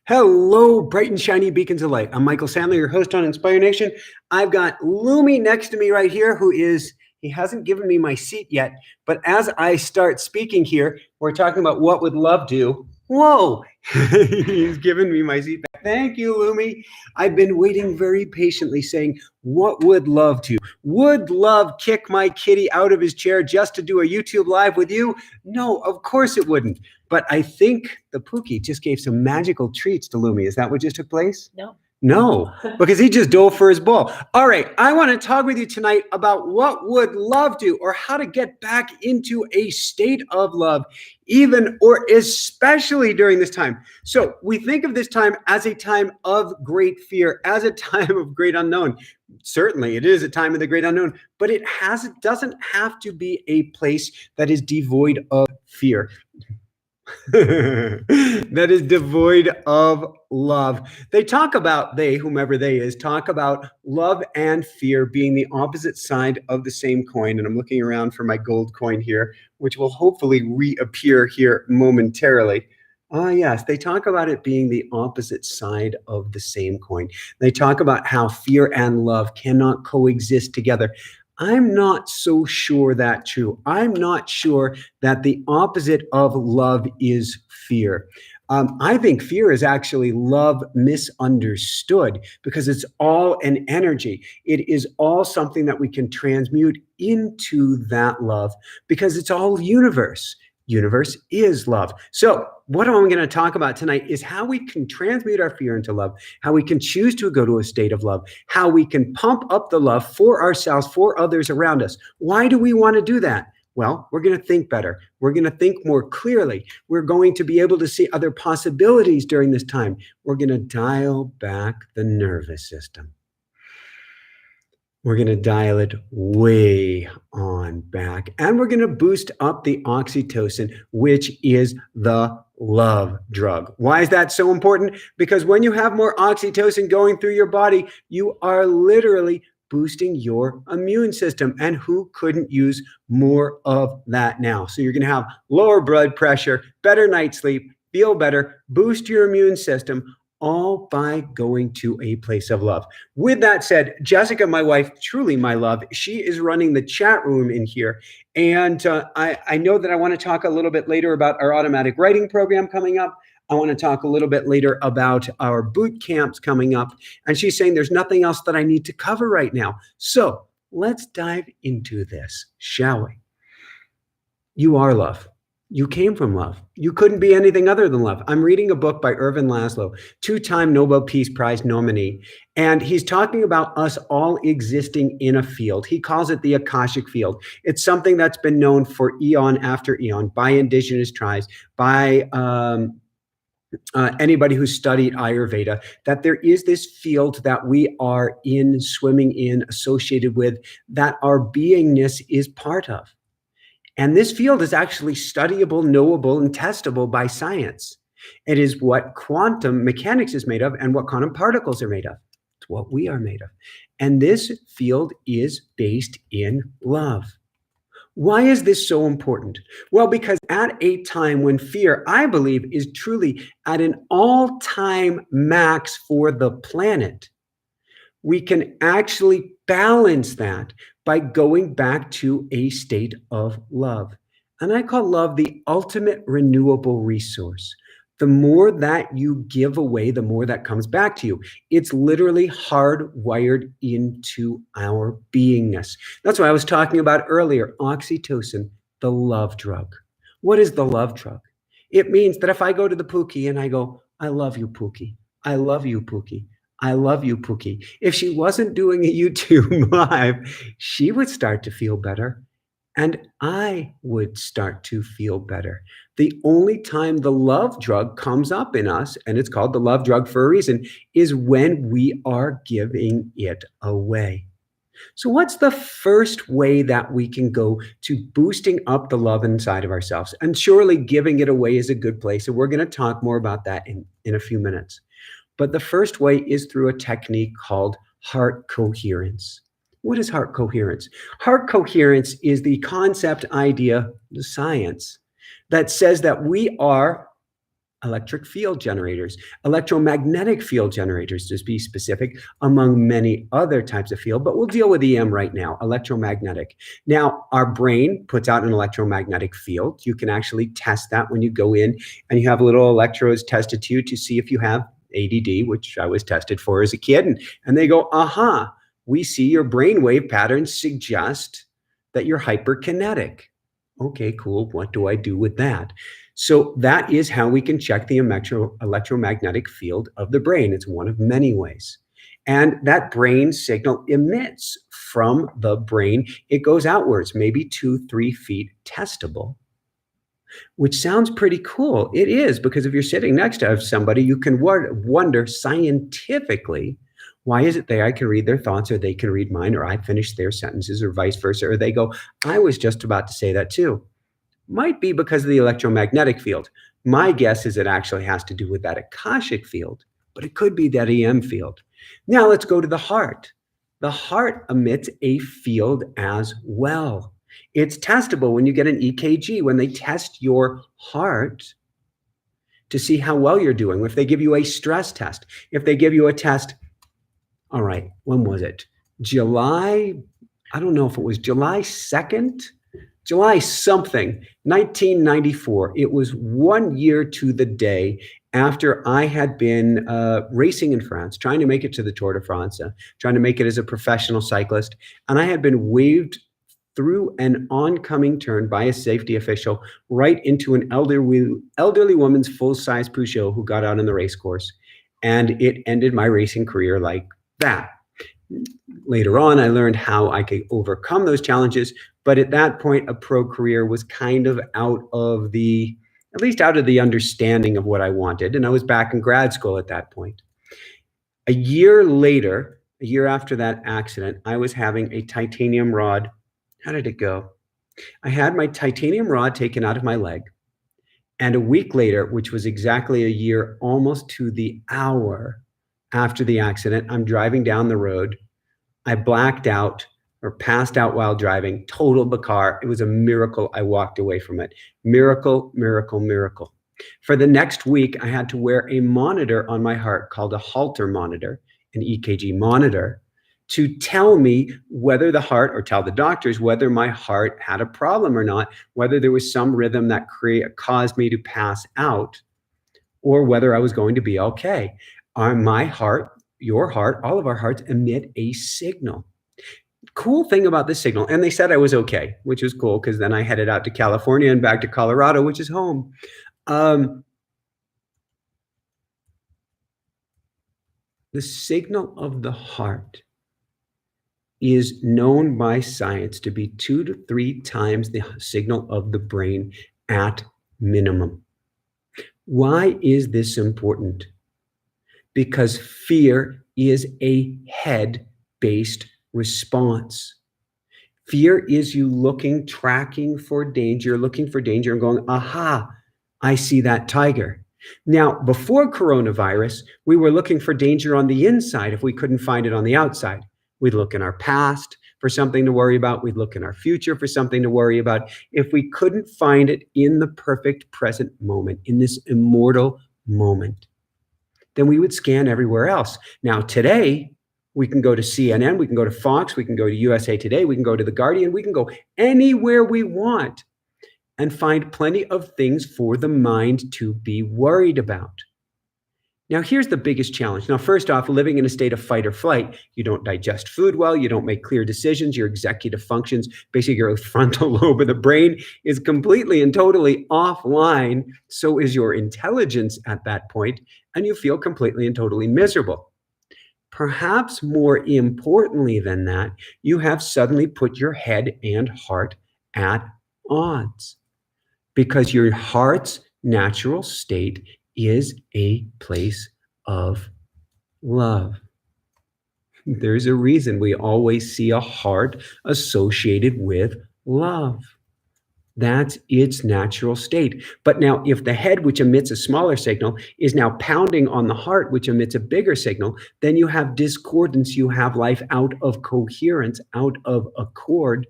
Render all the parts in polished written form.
Hello, bright and shiny beacons of light. I'm Michael Sandler, your host on Inspire Nation. I've got Lumi next to me right here, he hasn't given me my seat yet, but as I start speaking here, we're talking about what would love do. Whoa, he's given me my seat back. Thank you, Lumi. I've been waiting very patiently saying, what would love do? Would love kick my kitty out of his chair just to do a YouTube live with you? No, of course it wouldn't. But I think the Pookie just gave some magical treats to Lumi. Is that what just took place? No, because he just dove for his ball. All right, I want to talk with you tonight about what would love do, or how to get back into a state of love, even or especially during this time. So we think of this time as a time of great fear, as a time of great unknown. Certainly, it is a time of the great unknown, but it doesn't have to be a place that is devoid of fear. That is devoid of love. Whomever they is, talk about love and fear being the opposite side of the same coin. And I'm looking around for my gold coin here, which will hopefully reappear here momentarily. Yes, they talk about it being the opposite side of the same coin. They talk about how fear and love cannot coexist together. I'm not so sure that's true. I'm not sure that the opposite of love is fear. I think fear is actually love misunderstood, because it's all an energy. It is all something that we can transmute into that love, because it's all universe. Universe is love. So what I'm going to talk about tonight is how we can transmute our fear into love, how we can choose to go to a state of love, how we can pump up the love for ourselves, for others around us. Why do we want to do that? Well, we're going to think better. We're going to think more clearly. We're going to be able to see other possibilities during this time. We're going to dial back the nervous system. We're going to dial it way on back, and we're going to boost up the oxytocin, which is the love drug. Why is that so important? Because when you have more oxytocin going through your body, you are literally boosting your immune system. And who couldn't use more of that now? So you're going to have lower blood pressure, better night's sleep, feel better, boost your immune system, all by going to a place of love. With that said, Jessica, my wife, truly my love, she is running the chat room in here. And I know that I want to talk a little bit later about our automatic writing program coming up. I want to talk a little bit later about our boot camps coming up. And she's saying there's nothing else that I need to cover right now. So let's dive into this, shall we? You are love. You came from love. You couldn't be anything other than love. I'm reading a book by Irvin Laszlo, two-time Nobel Peace Prize nominee, and he's talking about us all existing in a field. He calls it the Akashic field. It's something that's been known for eon after eon by indigenous tribes, by anybody who's studied Ayurveda, that there is this field that we are in, swimming in, associated with, that our beingness is part of. And this field is actually studyable, knowable, and testable by science. It is what quantum mechanics is made of and what quantum particles are made of. It's what we are made of. And this field is based in love. Why is this so important? Well, because at a time when fear, I believe, is truly at an all-time max for the planet, we can actually balance that by going back to a state of love. And I call love the ultimate renewable resource. The more that you give away, the more that comes back to you. It's literally hardwired into our beingness. That's what I was talking about earlier, oxytocin, the love drug. What is the love drug? It means that if I go to the Pookie and I go, I love you, Pookie. I love you, Pookie. I love you, Pookie. If she wasn't doing a YouTube live, she would start to feel better, and I would start to feel better. The only time the love drug comes up in us, and it's called the love drug for a reason, is when we are giving it away. So what's the first way that we can go to boosting up the love inside of ourselves? And surely giving it away is a good place, and we're going to talk more about that in a few minutes. But the first way is through a technique called heart coherence. What is heart coherence? Heart coherence is the concept, idea, the science that says that we are electric field generators, electromagnetic field generators, to be specific, among many other types of field, but we'll deal with EM right now, electromagnetic. Now, our brain puts out an electromagnetic field. You can actually test that when you go in and you have little electrodes tested to you to see if you have ADD, which I was tested for as a kid. And they go, aha, we see your brainwave patterns suggest that you're hyperkinetic. Okay, cool. What do I do with that? So that is how we can check the electromagnetic field of the brain. It's one of many ways. And that brain signal emits from the brain. It goes outwards, maybe 2-3 feet testable, which sounds pretty cool. It is, because if you're sitting next to somebody, you can wonder scientifically, why is it I can read their thoughts, or they can read mine, or I finish their sentences, or vice versa, or they go, I was just about to say that too. Might be because of the electromagnetic field. My guess is it actually has to do with that Akashic field, but it could be that EM field. Now let's go to the heart. The heart emits a field as well. It's testable when you get an EKG, when they test your heart to see how well you're doing. If they give you a stress test, if they give you a test, all right, when was it? July, I don't know if it was July 2nd, July something, 1994. It was 1 year to the day after I had been racing in France, trying to make it to the Tour de France, trying to make it as a professional cyclist. And I had been waved through an oncoming turn by a safety official right into an elderly woman's full-size Peugeot who got out on the race course. And it ended my racing career like that. Later on, I learned how I could overcome those challenges. But at that point, a pro career was kind of out of the understanding of what I wanted. And I was back in grad school at that point. A year later, a year after that accident, I was having a titanium rod. How did it go? I had my titanium rod taken out of my leg. And a week later, which was exactly a year, almost to the hour after the accident, I'm driving down the road. I blacked out or passed out while driving, totaled the car. It was a miracle I walked away from it. Miracle, miracle, miracle. For the next week, I had to wear a monitor on my heart called a Holter monitor, an EKG monitor, to tell me whether the heart, or tell the doctors whether my heart had a problem or not, whether there was some rhythm that caused me to pass out, or whether I was going to be okay. My heart, your heart, all of our hearts emit a signal. Cool thing about this signal, and they said I was okay, which was cool, because then I headed out to California and back to Colorado, which is home. The signal of the heart is known by science to be 2 to 3 times the signal of the brain at minimum. Why is this important? Because fear is a head-based response. Fear is you tracking for danger and going, aha, I see that tiger. Now, before coronavirus, we were looking for danger on the inside if we couldn't find it on the outside. We'd look in our past for something to worry about. We'd look in our future for something to worry about. If we couldn't find it in the perfect present moment, in this immortal moment, then we would scan everywhere else. Now, today, we can go to CNN, we can go to Fox, we can go to USA Today, we can go to The Guardian, we can go anywhere we want and find plenty of things for the mind to be worried about. Now, here's the biggest challenge. Now, first off, living in a state of fight or flight, you don't digest food well, you don't make clear decisions, your executive functions, basically your frontal lobe of the brain is completely and totally offline. So is your intelligence at that point, and you feel completely and totally miserable. Perhaps more importantly than that, you have suddenly put your head and heart at odds, because your heart's natural state is a place of love. There's a reason we always see a heart associated with love. That's its natural state. But now, if the head, which emits a smaller signal, is now pounding on the heart, which emits a bigger signal, then you have discordance. You have life out of coherence, out of accord.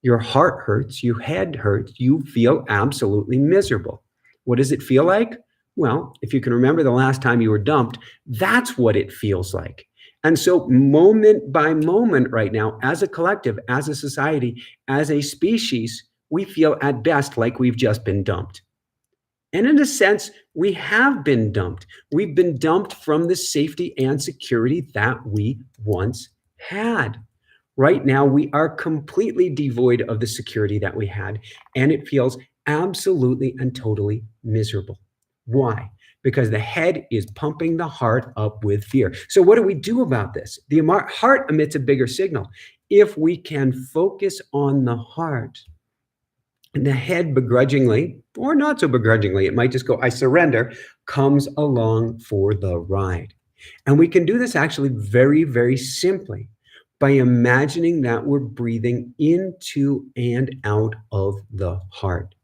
Your heart hurts, your head hurts, you feel absolutely miserable. What does it feel like? Well, if you can remember the last time you were dumped, that's what it feels like. And so, moment by moment, right now, as a collective, as a society, as a species, we feel at best like we've just been dumped. And in a sense, we have been dumped. We've been dumped from the safety and security that we once had. Right now, we are completely devoid of the security that we had, and it feels absolutely and totally miserable. Why? Because the head is pumping the heart up with fear. So, what do we do about this? The heart emits a bigger signal. If we can focus on the heart, and the head begrudgingly, or not so begrudgingly, it might just go, I surrender, comes along for the ride. And we can do this actually very, very simply by imagining that we're breathing into and out of the heart.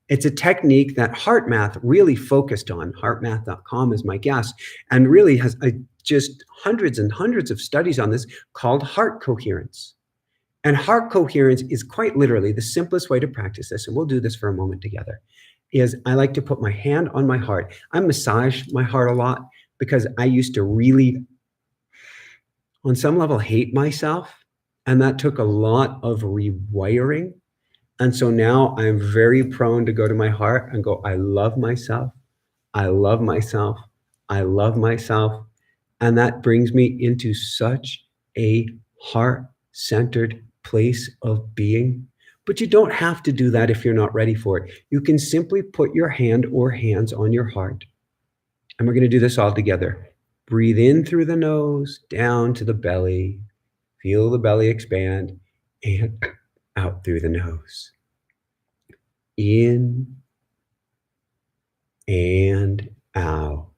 It's a technique that HeartMath really focused on. HeartMath.com is my guess, and really has just hundreds and hundreds of studies on this called heart coherence. And heart coherence is quite literally the simplest way to practice this, and we'll do this for a moment together, is I like to put my hand on my heart. I massage my heart a lot because I used to really, on some level, hate myself. And that took a lot of rewiring. And so now I'm very prone to go to my heart and go, I love myself. I love myself. I love myself. And that brings me into such a heart-centered place of being. But you don't have to do that if you're not ready for it. You can simply put your hand or hands on your heart. And we're going to do this all together. Breathe in through the nose, down to the belly. Feel the belly expand, and out through the nose. In and out.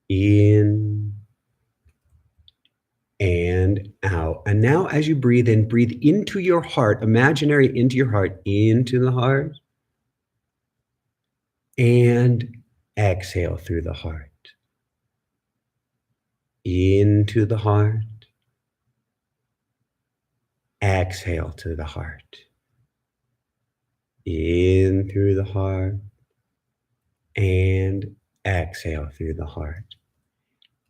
In and out. And now as you breathe in, breathe into your heart, imaginary into your heart, into the heart, and exhale through the heart. Into the heart, exhale to the heart. In through the heart, and exhale through the heart.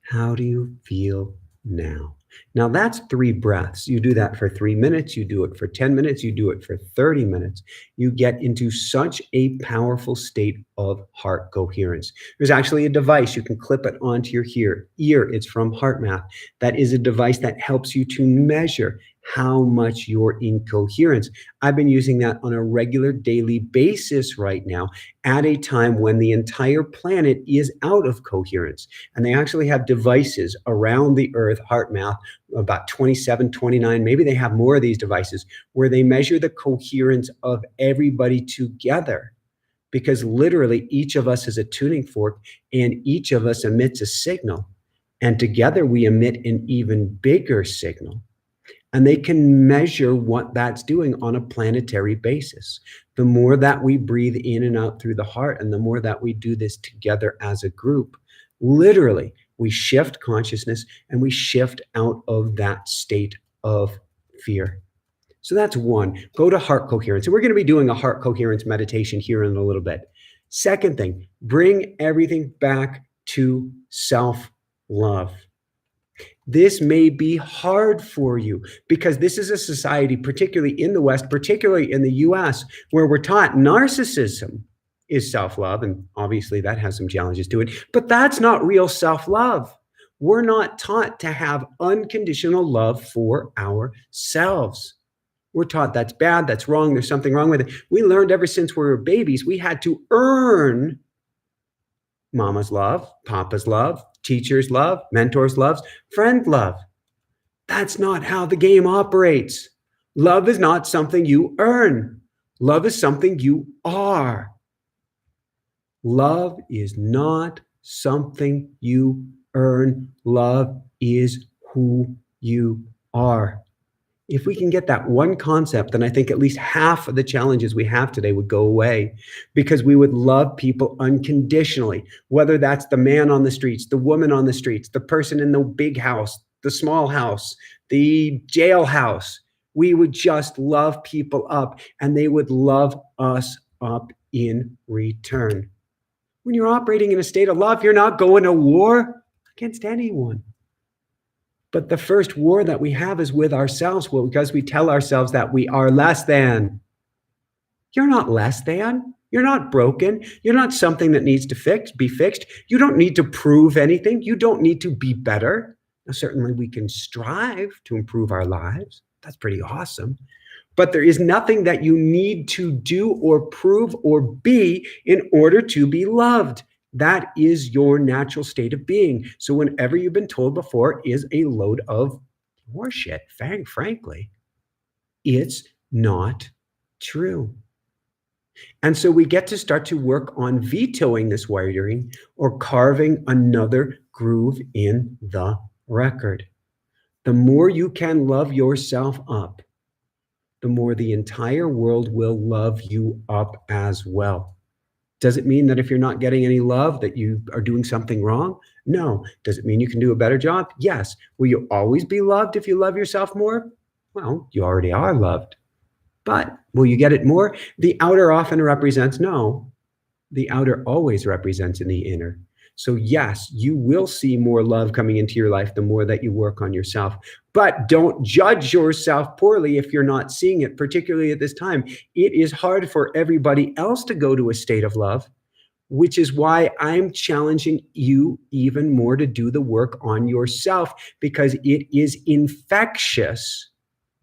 How do you feel now? Now that's 3 breaths. You do that for 3 minutes, you do it for 10 minutes, you do it for 30 minutes. You get into such a powerful state of heart coherence. There's actually a device, you can clip it onto your ear. It's from HeartMath. That is a device that helps you to measure how much you're in coherence. I've been using that on a regular daily basis right now at a time when the entire planet is out of coherence. And they actually have devices around the earth, HeartMath, about 27, 29, maybe they have more of these devices, where they measure the coherence of everybody together. Because literally each of us is a tuning fork and each of us emits a signal. And together we emit an even bigger signal. And they can measure what that's doing on a planetary basis. The more that we breathe in and out through the heart, and the more that we do this together as a group, literally, we shift consciousness and we shift out of that state of fear. So that's one. Go to heart coherence. And we're going to be doing a heart coherence meditation here in a little bit. Second thing, bring everything back to self-love. This may be hard for you because this is a society, particularly in the West, particularly in the US, where we're taught narcissism is self-love. And obviously that has some challenges to it, but that's not real self-love. We're not taught to have unconditional love for ourselves. We're taught that's bad, that's wrong, there's something wrong with it. We learned ever since we were babies, we had to earn mama's love, papa's love, teacher's love, mentor's love, friend love. That's not how the game operates. Love is not something you earn. Love is something you are. Love is not something you earn. Love is who you are. If we can get that one concept, then I think at least half of the challenges we have today would go away, because we would love people unconditionally, whether that's the man on the streets, the woman on the streets, the person in the big house, the small house, the jailhouse. We would just love people up, and they would love us up in return. When you're operating in a state of love, you're not going to war against anyone. But the first war that we have is with ourselves, because we tell ourselves that we are less than. You're not less than. You're not broken. You're not something that needs to be fixed. You don't need to prove anything. You don't need to be better. Now, certainly we can strive to improve our lives. That's pretty awesome. But there is nothing that you need to do or prove or be in order to be loved. That is your natural state of being. So whenever you've been told before is a load of horseshit, frankly, it's not true. And so we get to start to work on vetoing this wiring or carving another groove in the record. The more you can love yourself up, the more the entire world will love you up as well. Does it mean that if you're not getting any love that you are doing something wrong? No. Does it mean you can do a better job? Yes. Will you always be loved if you love yourself more? Well, you already are loved. But will you get it more? The outer often represents no. The outer always represents in the inner. So yes, you will see more love coming into your life the more that you work on yourself. But don't judge yourself poorly if you're not seeing it, particularly at this time. It is hard for everybody else to go to a state of love, which is why I'm challenging you even more to do the work on yourself, because it is infectious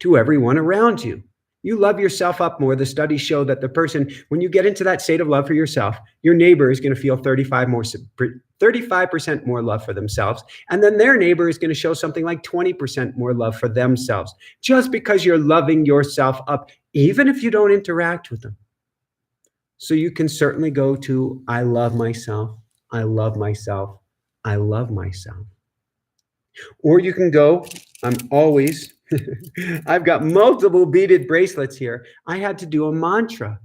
to everyone around you. You love yourself up more. The studies show that the person, when you get into that state of love for yourself, your neighbor is going to feel 35% more love for themselves. And then their neighbor is going to show something like 20% more love for themselves, just because you're loving yourself up, even if you don't interact with them. So you can certainly go to, I love myself, I love myself, I love myself. Or you can go, I've got multiple beaded bracelets here. I had to do a mantra.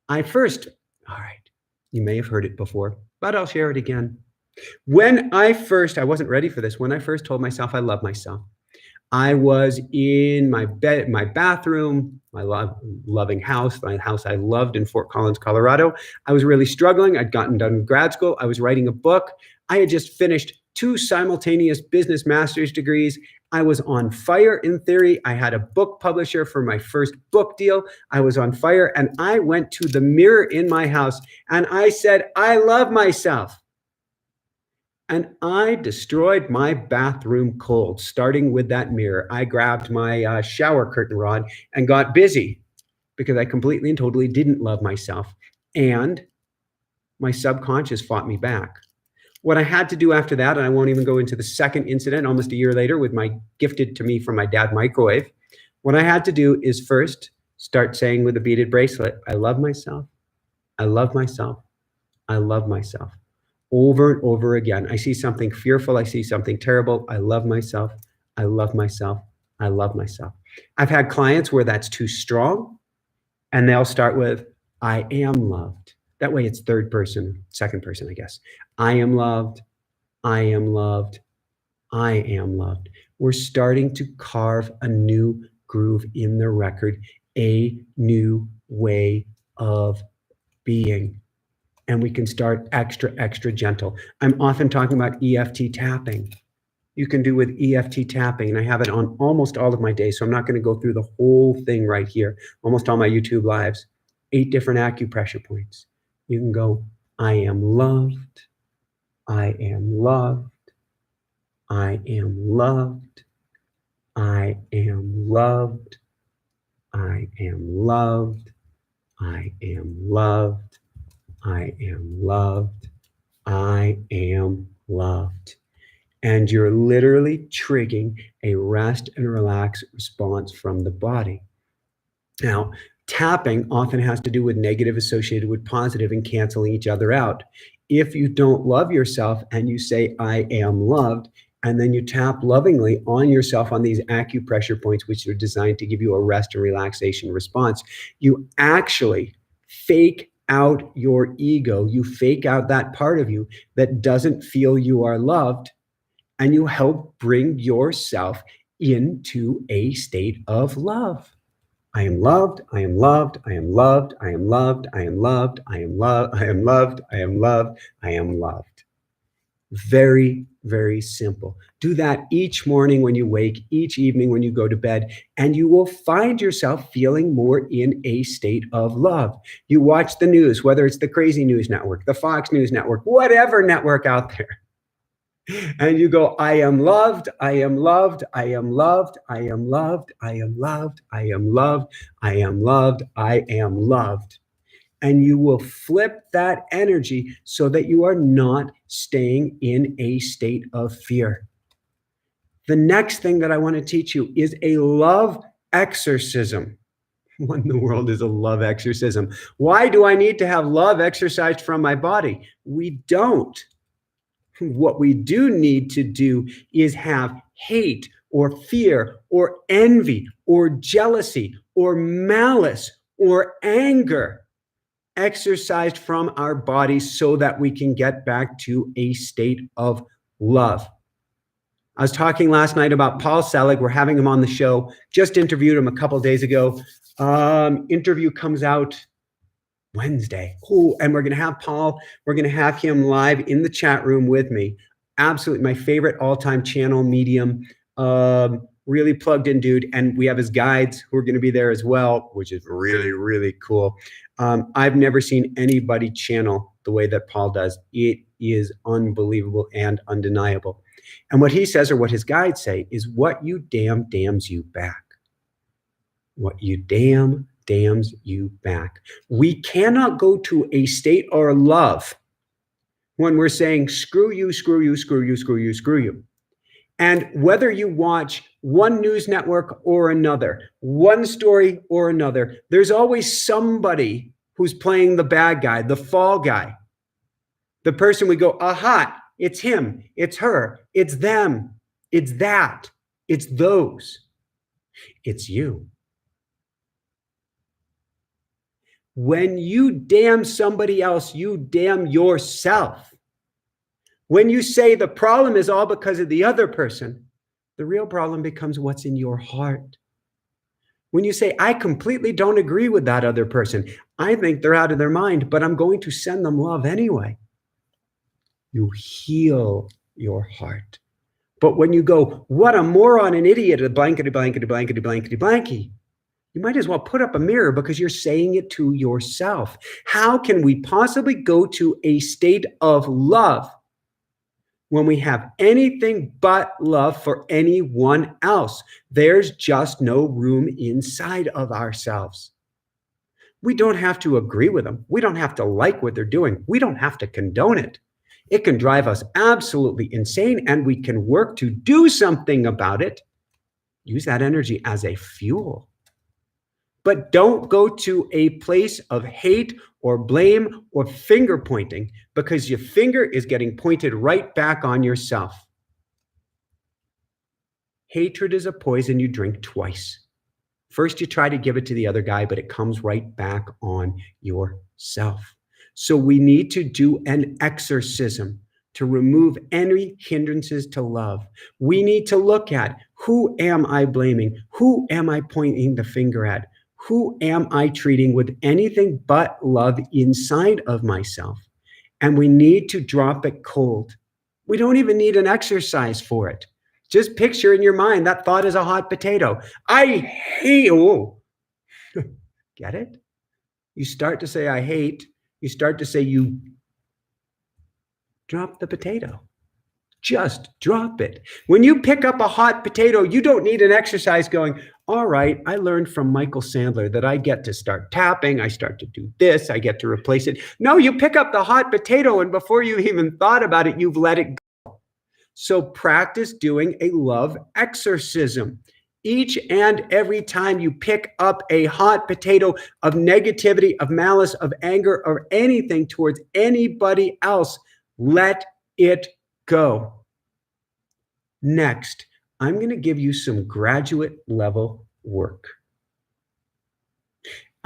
All right, you may have heard it before, but I'll share it again. I wasn't ready for this. When I first told myself I love myself, I was in my bathroom, my loving house, my house I loved in Fort Collins, Colorado. I was really struggling. I'd gotten done with grad school. I was writing a book. I had just finished 2 simultaneous business master's degrees. I was on fire in theory. I had a book publisher for my first book deal. I was on fire, and I went to the mirror in my house and I said, I love myself. And I destroyed my bathroom cold, starting with that mirror. I grabbed my shower curtain rod and got busy because I completely and totally didn't love myself. And my subconscious fought me back. What I had to do after that, and I won't even go into the second incident almost a year later with my gifted to me from my dad microwave. What I had to do is first start saying with a beaded bracelet, I love myself, I love myself, I love myself. Over and over again. I see something fearful, I see something terrible, I love myself, I love myself, I love myself. I've had clients where that's too strong, and they'll start with, I am loved. That way it's second person, I guess. I am loved, I am loved, I am loved. We're starting to carve a new groove in the record, a new way of being. And we can start extra gentle. I'm often talking about EFT tapping. You can do with EFT tapping, and I have it on almost all of my days, so I'm not going to go through the whole thing right here, almost all my YouTube lives. 8 different acupressure points. You can go, I am loved, I am loved, I am loved, I am loved, I am loved, I am loved, I am loved, I am loved. And you're literally triggering a rest and relax response from the body. Now, tapping often has to do with negative associated with positive and canceling each other out. If you don't love yourself and you say, I am loved, and then you tap lovingly on yourself on these acupressure points, which are designed to give you a rest and relaxation response, you actually fake out your ego. You fake out that part of you that doesn't feel you are loved, and you help bring yourself into a state of love. I am loved, I am loved, I am loved, I am loved, I am loved, I am loved, I am loved, I am loved, I am loved. Very, very simple. Do that each morning when you wake, each evening when you go to bed, and you will find yourself feeling more in a state of love. You watch the news, whether it's the Crazy News Network, the Fox News Network, whatever network out there, and you go, I am loved, I am loved, I am loved, I am loved, I am loved, I am loved, I am loved, I am loved. And you will flip that energy so that you are not staying in a state of fear. The next thing that I want to teach you is a love exorcism. What in the world is a love exorcism? Why do I need to have love exorcised from my body? We don't. What we do need to do is have hate or fear or envy or jealousy or malice or anger exorcised from our bodies so that we can get back to a state of love. I was talking last night about Paul Selig. We're having him on the show. Just interviewed him a couple days ago. Interview comes out Wednesday. Cool. And we're going to have Paul, we're going to have him live in the chat room with me. Absolutely my favorite all-time channel medium. Really plugged in dude. And we have his guides who are going to be there as well, which is really, really cool. I've never seen anybody channel the way that Paul does. It is unbelievable and undeniable. And what he says, or what his guides say, is what you damn damns you back. What you damn damns you back. We cannot go to a state or love when we're saying, screw you, screw you, screw you, screw you, screw you. And whether you watch one news network or another, one story or another, there's always somebody who's playing the bad guy, the fall guy. The person we go, aha, it's him, it's her, it's them, it's that, it's those. It's you. When you damn somebody else, you damn yourself. When you say the problem is all because of the other person, the real problem becomes what's in your heart. When you say, I completely don't agree with that other person, I think they're out of their mind, but I'm going to send them love anyway. You heal your heart. But when you go, what a moron, an idiot, a blankety, blankety, blankety, blankety, blanky, you might as well put up a mirror because you're saying it to yourself. How can we possibly go to a state of love when we have anything but love for anyone else? There's just no room inside of ourselves. We don't have to agree with them. We don't have to like what they're doing. We don't have to condone it. It can drive us absolutely insane, and we can work to do something about it. Use that energy as a fuel. But don't go to a place of hate or blame or finger pointing, because your finger is getting pointed right back on yourself. Hatred is a poison you drink twice. First, you try to give it to the other guy, but it comes right back on yourself. So we need to do an exorcism to remove any hindrances to love. We need to look at, who am I blaming? Who am I pointing the finger at? Who am I treating with anything but love inside of myself? And we need to drop it cold. We don't even need an exercise for it. Just picture in your mind that thought is a hot potato. I hate, oh, get it? You start to say, I hate. You start to say, you drop the potato. Just drop it. When you pick up a hot potato, you don't need an exercise going, all right, I learned from Michael Sandler that I get to start tapping. I start to do this. I get to replace it. No, you pick up the hot potato, and before you even thought about it, you've let it go. So practice doing a love exorcism. Each and every time you pick up a hot potato of negativity, of malice, of anger, or anything towards anybody else, let it go. Next, I'm going to give you some graduate level work.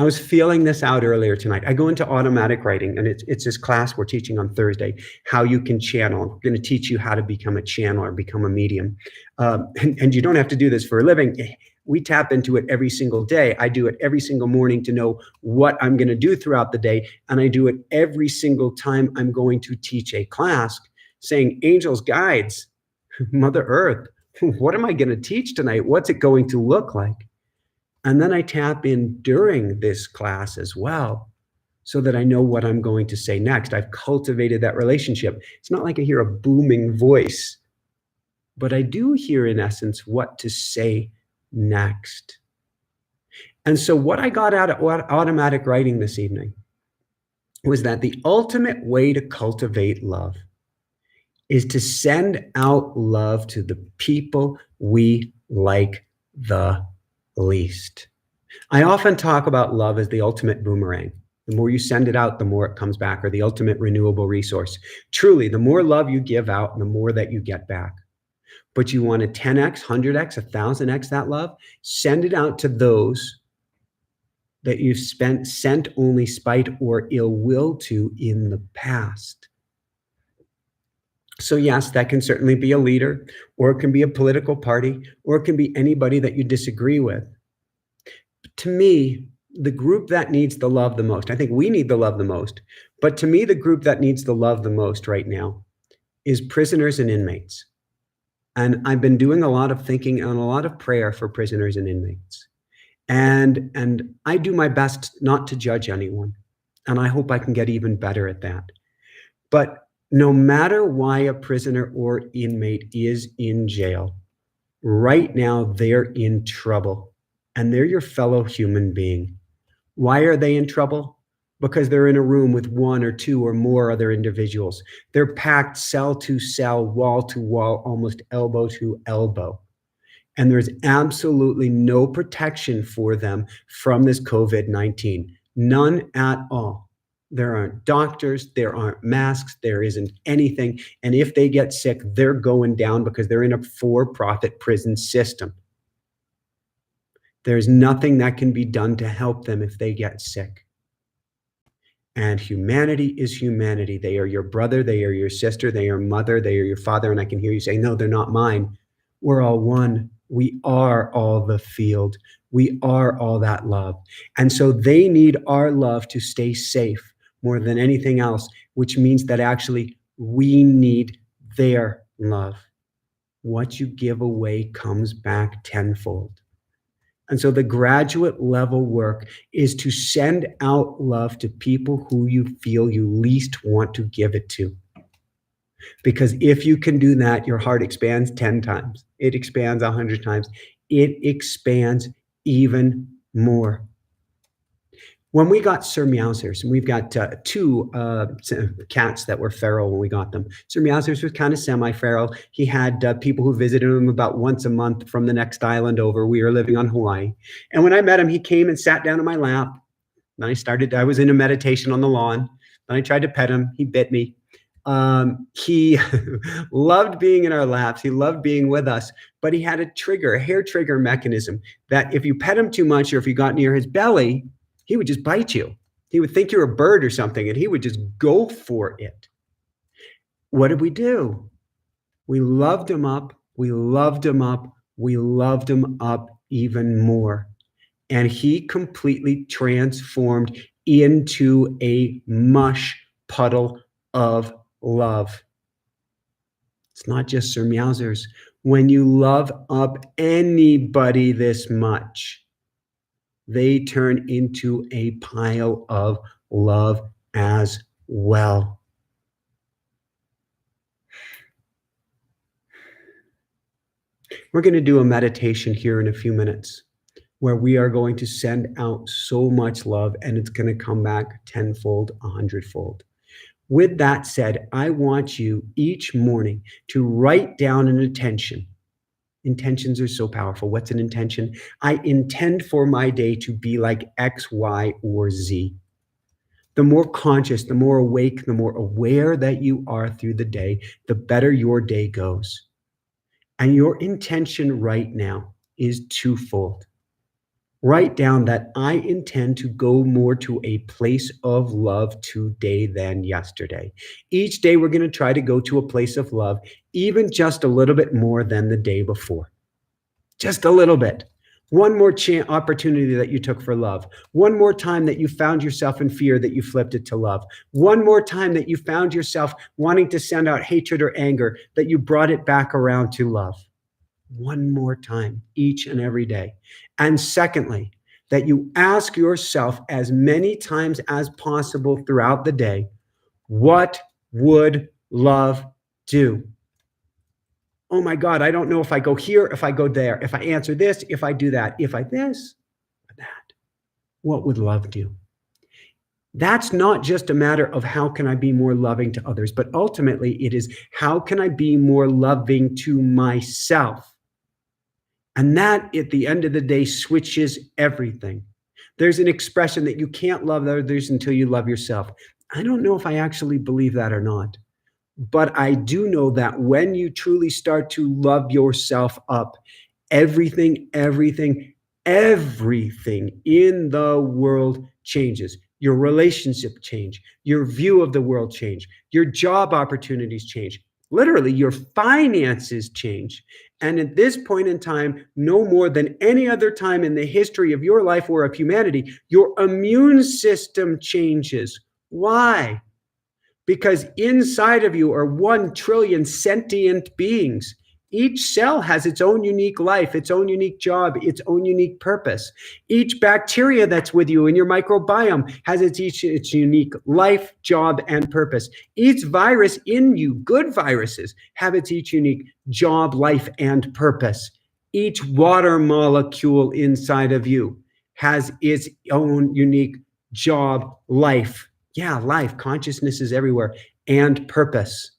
I was feeling this out earlier tonight. I go into automatic writing, and it's this class we're teaching on Thursday, how you can channel. I'm going to teach you how to become a channeler, become a medium. And you don't have to do this for a living. We tap into it every single day. I do it every single morning to know what I'm going to do throughout the day. And I do it every single time I'm going to teach a class, saying, angels, guides, Mother Earth, what am I going to teach tonight? What's it going to look like? And then I tap in during this class as well, so that I know what I'm going to say next. I've cultivated that relationship. It's not like I hear a booming voice, but I do hear, in essence, what to say next. And so what I got out of automatic writing this evening was that the ultimate way to cultivate love is to send out love to the people we like the least. I often talk about love as the ultimate boomerang. The more you send it out, the more it comes back, or the ultimate renewable resource. Truly, the more love you give out, the more that you get back. But you want to 10x, 100x, 1000x that love, send it out to those that you've sent only spite or ill will to in the past. So yes, that can certainly be a leader, or it can be a political party, or it can be anybody that you disagree with. To me, the group that needs the love the most, I think we need the love the most, but to me, the group that needs the love the most right now is prisoners and inmates. And I've been doing a lot of thinking and a lot of prayer for prisoners and inmates. And I do my best not to judge anyone. And I hope I can get even better at that. But no matter why a prisoner or inmate is in jail, right now they're in trouble, and they're your fellow human being. Why are they in trouble? Because they're in a room with one or two or more other individuals. They're packed cell to cell, wall to wall, almost elbow to elbow. And there's absolutely no protection for them from this COVID-19. None at all. There aren't doctors, there aren't masks, there isn't anything. And if they get sick, they're going down because they're in a for-profit prison system. There's nothing that can be done to help them if they get sick. And humanity is humanity. They are your brother, they are your sister, they are mother, they are your father. And I can hear you say, no, they're not mine. We're all one. We are all the field. We are all that love. And so they need our love to stay safe more than anything else, which means that actually we need their love. What you give away comes back tenfold. And so the graduate level work is to send out love to people who you feel you least want to give it to. Because if you can do that, your heart expands 10 times. It expands 100 times. It expands even more. When we got Sir Meowsers, and we've got two cats that were feral when we got them. Sir Meowsers was kind of semi-feral. He had people who visited him about once a month from the next island over. We were living on Hawaii. And when I met him, he came and sat down on my lap. And I was in a meditation on the lawn. And I tried to pet him. He bit me. He loved being in our laps. He loved being with us, but he had a hair trigger mechanism that if you pet him too much or if you got near his belly, he would just bite you. He would think you're a bird or something, and he would just go for it. What did we do? We loved him up. We loved him up. We loved him up even more. And he completely transformed into a mush puddle of love. It's not just Sir Meowsers. When you love up anybody this much, they turn into a pile of love as well. We're going to do a meditation here in a few minutes where we are going to send out so much love, and it's going to come back tenfold, 100-fold. With that said, I want you each morning to write down an intention. Intentions are so powerful. What's an intention? I intend for my day to be like X, Y, or Z. The more conscious, the more awake, the more aware that you are through the day, the better your day goes. And your intention right now is twofold. Write down that I intend to go more to a place of love today than yesterday. Each day, we're going to try to go to a place of love, even just a little bit more than the day before. Just a little bit. One more opportunity that you took for love. One more time that you found yourself in fear that you flipped it to love. One more time that you found yourself wanting to send out hatred or anger that you brought it back around to love. One more time each and every day. And secondly, that you ask yourself as many times as possible throughout the day, what would love do? Oh my God, I don't know if I go here, if I go there, if I answer this, if I do that, if I this, or that. What would love do? That's not just a matter of how can I be more loving to others, but ultimately it is how can I be more loving to myself? And that, at the end of the day, switches everything. There's an expression that you can't love others until you love yourself. I don't know if I actually believe that or not. But I do know that when you truly start to love yourself up, everything in the world changes. Your relationship change, your view of the world change, your job opportunities change. Literally, your finances change. And at this point in time, no more than any other time in the history of your life or of humanity, your immune system changes. Why? Because inside of you are 1 trillion sentient beings. Each cell has its own unique life, its own unique job, its own unique purpose. Each bacteria that's with you in your microbiome has its unique life, job, and purpose. Each virus in you, good viruses, have its each unique job, life, and purpose. Each water molecule inside of you has its own unique job, life. Yeah, life, consciousness is everywhere, and purpose.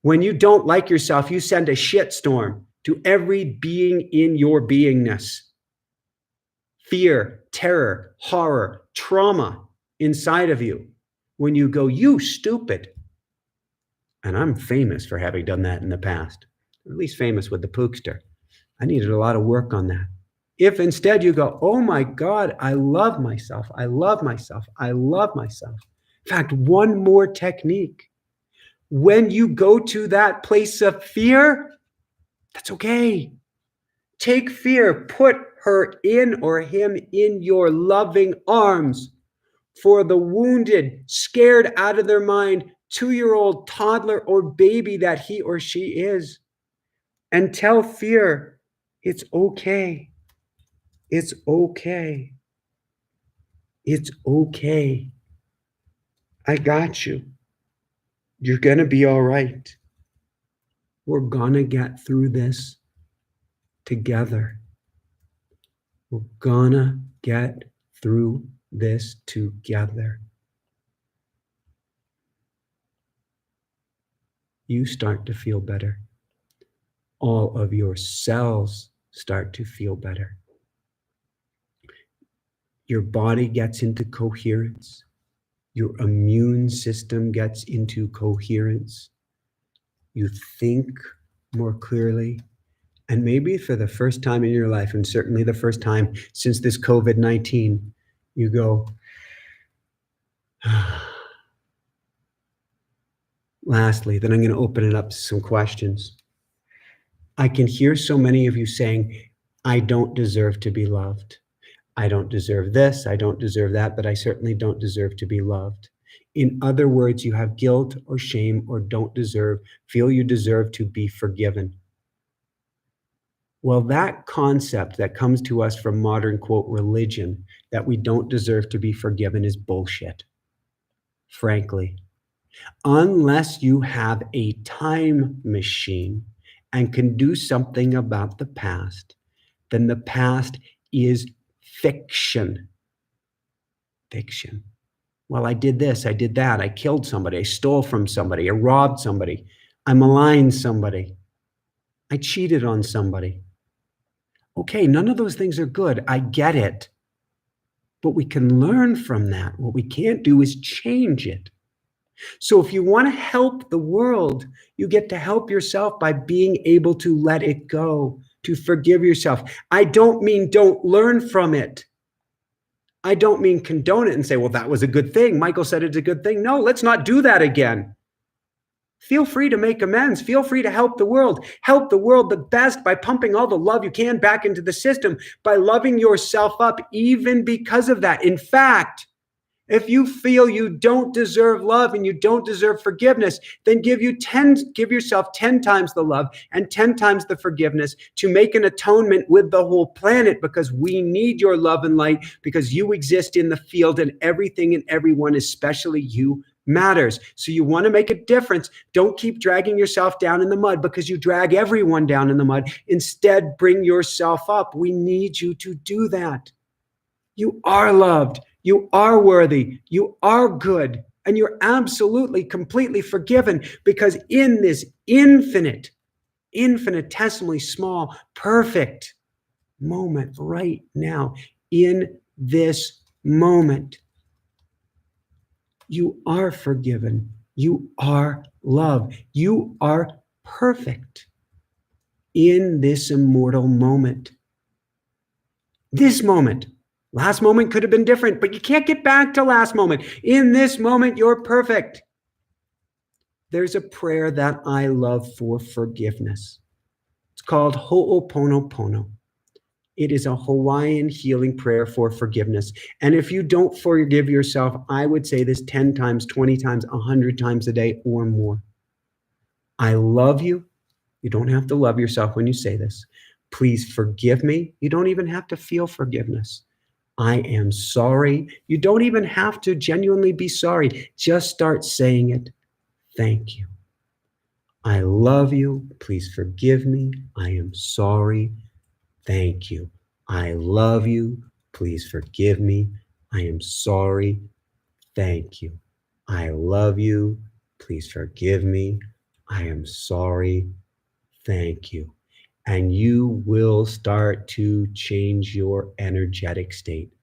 When you don't like yourself, you send a shitstorm to every being in your beingness. Fear, terror, horror, trauma inside of you. When you go, you stupid. And I'm famous for having done that in the past, or at least famous with the pookster. I needed a lot of work on that. If instead you go, oh my God, I love myself, I love myself, I love myself. In fact, one more technique. When you go to that place of fear, that's okay. Take fear, put her in or him in your loving arms. For the wounded, scared out of their mind 2-year-old toddler or baby that he or she is. And tell fear, it's okay. It's okay. It's okay. I got you. You're going to be all right. We're going to get through this together. We're going to get through this together. You start to feel better. All of your cells start to feel better. Your body gets into coherence. Your immune system gets into coherence. You think more clearly. And maybe for the first time in your life, and certainly the first time since this COVID-19, you go, lastly, then I'm going to open it up to some questions. I can hear so many of you saying, I don't deserve to be loved. I don't deserve this, I don't deserve that, but I certainly don't deserve to be loved. In other words, you have guilt or shame or don't deserve, feel you deserve to be forgiven. Well, that concept that comes to us from modern, quote, religion, that we don't deserve to be forgiven is bullshit, frankly. Unless you have a time machine and can do something about the past, then the past is fiction. Fiction. Well, I did this, I did that, I killed somebody, I stole from somebody, I robbed somebody, I maligned somebody, I cheated on somebody. Okay, none of those things are good. I get it. But we can learn from that. What we can't do is change it. So if you want to help the world, you get to help yourself by being able to let it go, to forgive yourself. I don't mean don't learn from it. I don't mean condone it and say, well, that was a good thing. Michael said it's a good thing. No, let's not do that again. Feel free to make amends. Feel free to help the world. Help the world the best by pumping all the love you can back into the system, by loving yourself up even because of that. In fact, if you feel you don't deserve love and you don't deserve forgiveness, then give yourself 10 times the love and 10 times the forgiveness to make an atonement with the whole planet, because we need your love and light, because you exist in the field and everything and everyone, especially you, matters. So you want to make a difference. Don't keep dragging yourself down in the mud, because you drag everyone down in the mud. Instead, bring yourself up. We need you to do that. You are loved. You are worthy. You are good. And you're absolutely, completely forgiven, because in this infinitesimally small, perfect moment right now, in this moment, you are forgiven. You are loved. You are perfect in this immortal moment. This moment. Last moment could have been different, but you can't get back to last moment. In this moment, you're perfect. There's a prayer that I love for forgiveness. It's called Ho'oponopono. It is a Hawaiian healing prayer for forgiveness. And if you don't forgive yourself, I would say this 10 times, 20 times, 100 times a day or more. I love you. You don't have to love yourself when you say this. Please forgive me. You don't even have to feel forgiveness. I am sorry. You don't even have to genuinely be sorry. Just start saying it. Thank you. I love you. Please forgive me. I am sorry. Thank you. I love you. Please forgive me. I am sorry. Thank you. I love you. Please forgive me. I am sorry. Thank you. And you will start to change your energetic state.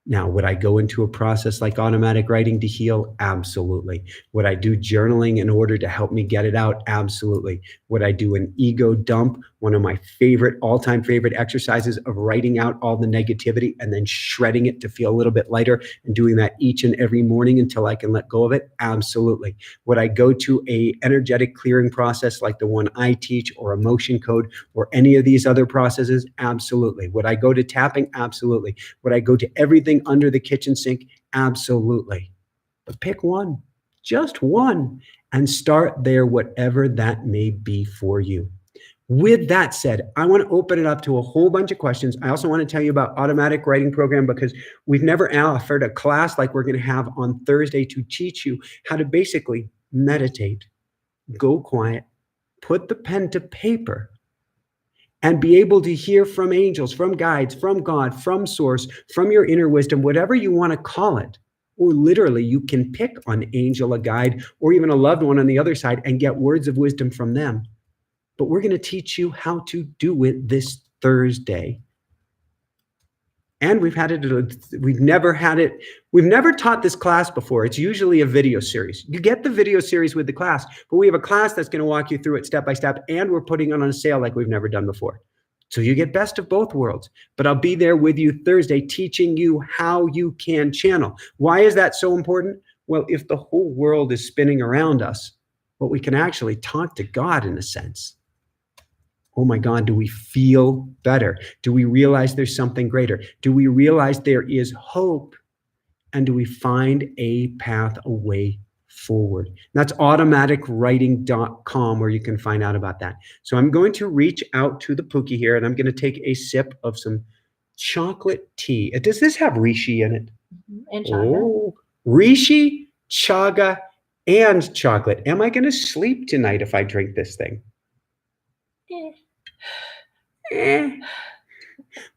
Now, would I go into a process like automatic writing to heal? Absolutely. Would I do journaling in order to help me get it out? Absolutely. Would I do an ego dump, one of my all-time favorite exercises of writing out all the negativity and then shredding it to feel a little bit lighter, and doing that each and every morning until I can let go of it? Absolutely. Would I go to a energetic clearing process like the one I teach, or emotion code, or any of these other processes? Absolutely. Would I go to tapping? Absolutely. Would I go to everything under the kitchen sink? Absolutely. But pick one, just one, and start there, whatever that may be for you. With that said, I want to open it up to a whole bunch of questions. I also want to tell you about automatic writing program, because we've never offered a class like we're going to have on Thursday to teach you how to basically meditate, go quiet, put the pen to paper, and be able to hear from angels, from guides, from God, from source, from your inner wisdom, whatever you want to call it. Or literally, you can pick an angel, a guide, or even a loved one on the other side and get words of wisdom from them. But we're going to teach you how to do it this Thursday. And we've never taught this class before. It's usually a video series. You get the video series with the class, but we have a class that's going to walk you through it step by step, and we're putting it on a sale like we've never done before. So you get best of both worlds. But I'll be there with you Thursday teaching you how you can channel. Why is that so important? Well, if the whole world is spinning around us, well, we can actually talk to God in a sense. Oh my God, do we feel better? Do we realize there's something greater? Do we realize there is hope? And do we find a path, a way forward? And that's automaticwriting.com, where you can find out about that. So I'm going to reach out to the Pookie here, and I'm going to take a sip of some chocolate tea. Does this have reishi in it? And chaga. Oh, reishi, chaga, and chocolate. Am I going to sleep tonight if I drink this thing?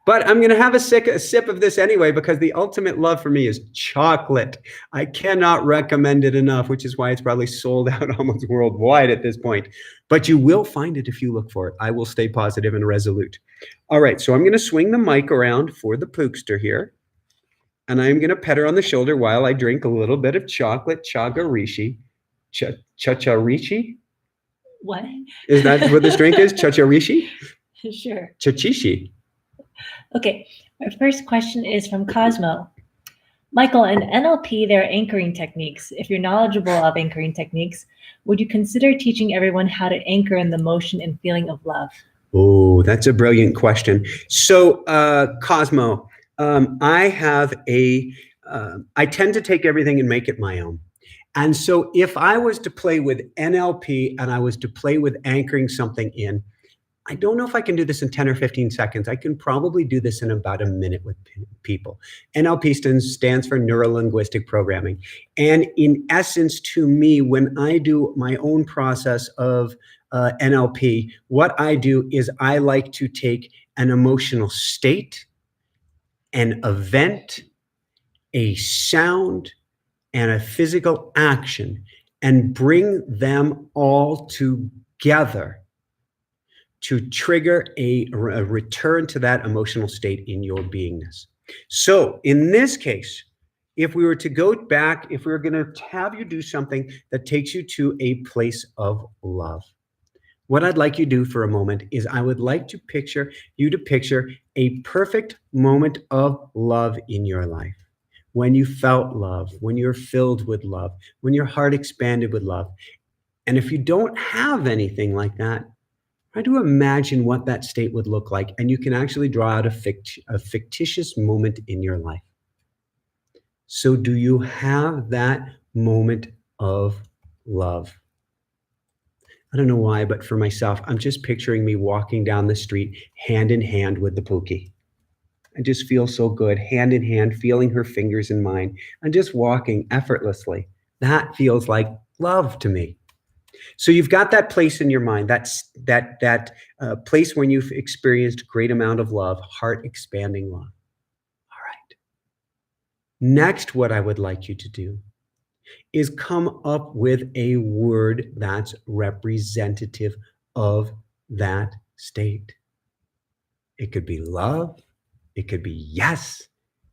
But I'm going to have a sip of this anyway, because the ultimate love for me is chocolate. I cannot recommend it enough, which is why it's probably sold out almost worldwide at this point. But you will find it if you look for it. I will stay positive and resolute. All right, so I'm going to swing the mic around for the Pookster here. And I'm going to pet her on the shoulder while I drink a little bit of chocolate chaga reishi. Cha-cha-rishi? What? Is that what this drink is? Cha-cha-rishi? Sure. Chachishi. Okay, our first question is from Cosmo. Michael, in NLP, there are anchoring techniques. If you're knowledgeable of anchoring techniques, would you consider teaching everyone how to anchor in the motion and feeling of love? Oh, that's a brilliant question. So, Cosmo, I have I tend to take everything and make it my own. And so, if I was to play with NLP and I was to play with anchoring something in, I don't know if I can do this in 10 or 15 seconds. I can probably do this in about a minute with people. NLP stands for Neuro Linguistic Programming. And in essence, to me, when I do my own process of NLP, what I do is I like to take an emotional state, an event, a sound, and a physical action and bring them all together to trigger a return to that emotional state in your beingness. So in this case, if we were to go back, if we were going to have you do something that takes you to a place of love, what I'd like you to do for a moment is I would like to picture a perfect moment of love in your life. When you felt love, when you're filled with love, when your heart expanded with love. And if you don't have anything like that, try to imagine what that state would look like, and you can actually draw out a fictitious moment in your life. So, do you have that moment of love? I don't know why, but for myself, I'm just picturing me walking down the street hand in hand with the Pookie. I just feel so good, hand in hand, feeling her fingers in mine, and just walking effortlessly. That feels like love to me. So you've got that place in your mind, that place when you've experienced great amount of love, heart expanding love. All right. Next, what I would like you to do is come up with a word that's representative of that state. It could be love. It could be yes.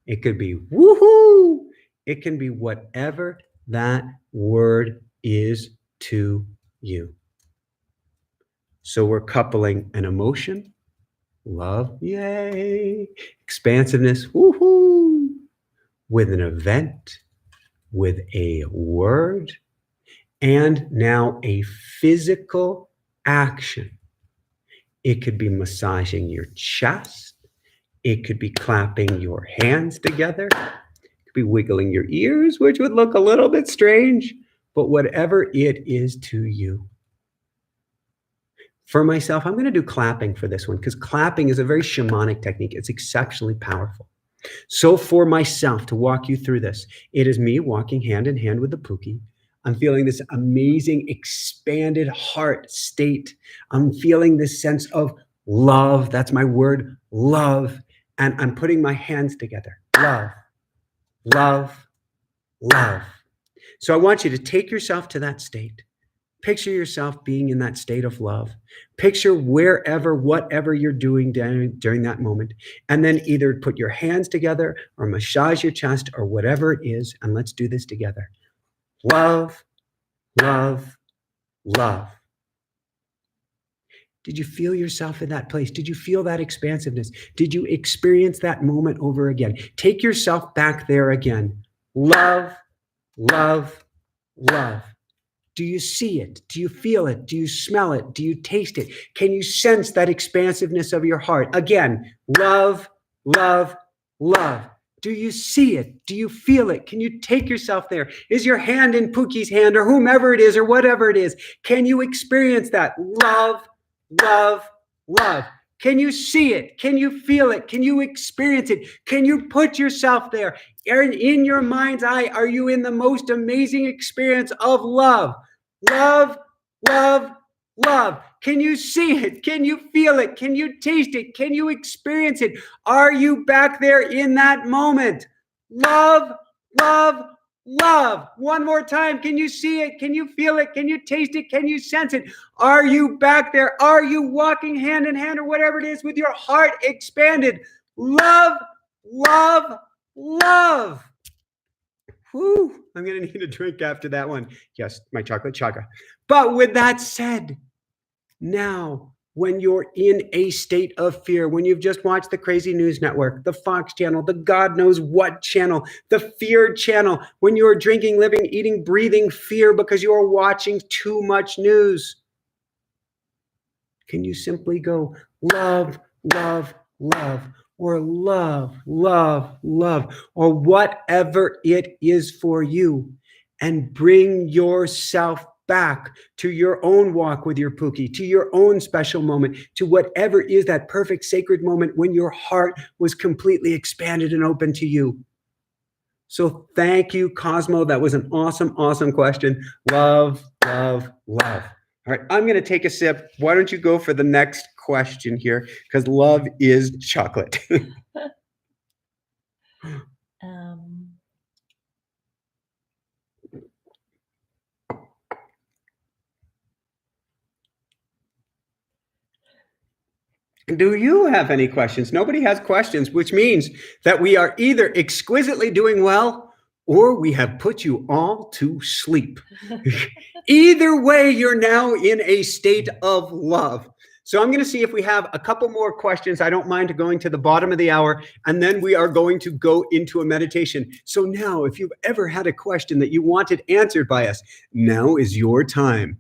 It could be woohoo. It can be whatever that word is to you. So we're coupling an emotion, love, yay, expansiveness, woohoo, with an event, with a word, and now a physical action. It could be massaging your chest. It could be clapping your hands together. It could be wiggling your ears, which would look a little bit strange, but whatever it is to you. For myself, I'm going to do clapping for this one because clapping is a very shamanic technique. It's exceptionally powerful. So for myself, to walk you through this, it is me walking hand in hand with the Pookie. I'm feeling this amazing expanded heart state. I'm feeling this sense of love. That's my word, love. And I'm putting my hands together. Love, love, love. So I want you to take yourself to that state. Picture yourself being in that state of love. Picture wherever, whatever you're doing during that moment. And then either put your hands together or massage your chest or whatever it is. And let's do this together. Love, love, love. Did you feel yourself in that place? Did you feel that expansiveness? Did you experience that moment over again? Take yourself back there again. Love, love, love. Do you see it? Do you feel it? Do you smell it? Do you taste it? Can you sense that expansiveness of your heart? Again, love, love, love. Do you see it? Do you feel it? Can you take yourself there? Is your hand in Pookie's hand or whomever it is or whatever it is? Can you experience that? Love, love, love. Can you see it? Can you feel it? Can you experience it? Can you put yourself there? In your mind's eye, are you in the most amazing experience of love? Love, love, love. Can you see it? Can you feel it? Can you taste it? Can you experience it? Are you back there in that moment? Love, love, love. One more time. Can you see it? Can you feel it? Can you taste it? Can you sense it? Are you back there? Are you walking hand in hand or whatever it is with your heart expanded? Love, love, love. Whew, I'm going to need a drink after that one. Yes, my chocolate chaga. But with that said, now when you're in a state of fear, when you've just watched the crazy news network, the Fox channel, the God knows what channel, the fear channel, when you're drinking, living, eating, breathing fear because you're watching too much news? Can you simply go love, love, love, or love, love, love, or whatever it is for you, and bring yourself back to your own walk with your Pookie, to your own special moment, to whatever is that perfect sacred moment when your heart was completely expanded and open to you? So thank you, Cosmo. That was an awesome, awesome question. Love, love, love. All right, I'm going to take a sip. Why don't you go for the next question here? Because love is chocolate. Um, Do you have any questions? Nobody has questions, which means that we are either exquisitely doing well or we have put you all to sleep. Either way, you're now in a state of love. So I'm going to see if we have a couple more questions. I don't mind going to the bottom of the hour, and then we are going to go into a meditation. So now, if you've ever had a question that you wanted answered by us, now is your time.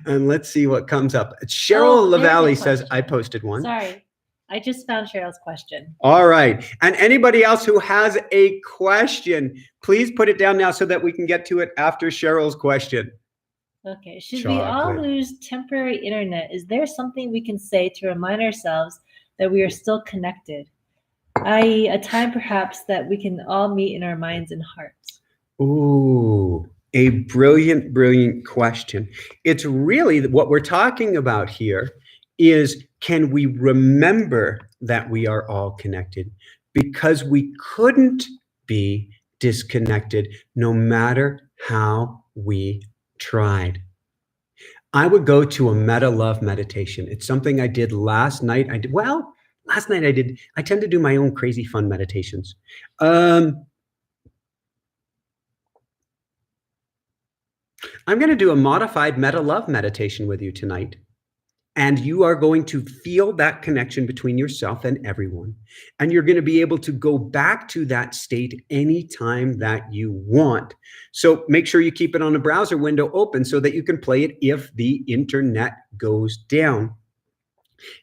And let's see what comes up. Cheryl there's a Lavallee says, question. I posted one. Sorry, I just found Cheryl's question. All right. And anybody else who has a question, please put it down now so that we can get to it after Cheryl's question. Okay. Should we all Chocolate. lose temporary internet? Is there something we can say to remind ourselves that we are still connected? I.e., a time perhaps that we can all meet in our minds and hearts. Ooh, a brilliant, brilliant question. It's really what we're talking about here is, can we remember that we are all connected? Because we couldn't be disconnected no matter how we tried. I would go to a meta love meditation. It's something I did last night. Last night I tend to do my own crazy fun meditations. I'm going to do a modified meta love meditation with you tonight. And you are going to feel that connection between yourself and everyone. And you're going to be able to go back to that state anytime that you want. So make sure you keep it on a browser window open so that you can play it if the internet goes down.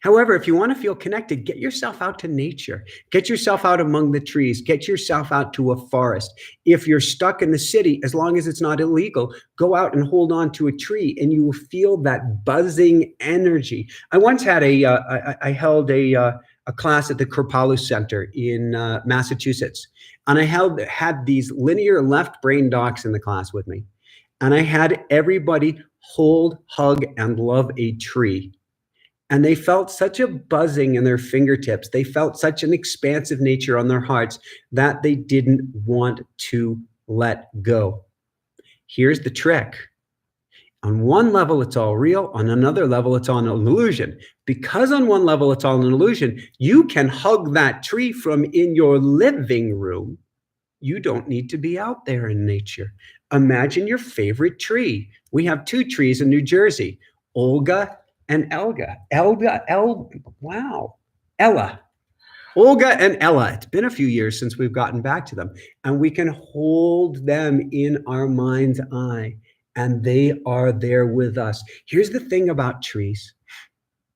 However, if you want to feel connected, get yourself out to nature. Get yourself out among the trees. Get yourself out to a forest. If you're stuck in the city, as long as it's not illegal, go out and hold on to a tree and you will feel that buzzing energy. I once had I held a class at the Kripalu Center in Massachusetts. And I had these linear left brain docs in the class with me. And I had everybody hold, hug, and love a tree. And they felt such a buzzing in their fingertips. They felt such an expansive nature on their hearts that they didn't want to let go. Here's the trick. On one level, it's all real. On another level, it's all an illusion. Because on one level, it's all an illusion, you can hug that tree from in your living room. You don't need to be out there in nature. Imagine your favorite tree. We have two trees in New Jersey, Olga and Ella. Olga and Ella. It's been a few years since we've gotten back to them. And we can hold them in our mind's eye. And they are there with us. Here's the thing about trees.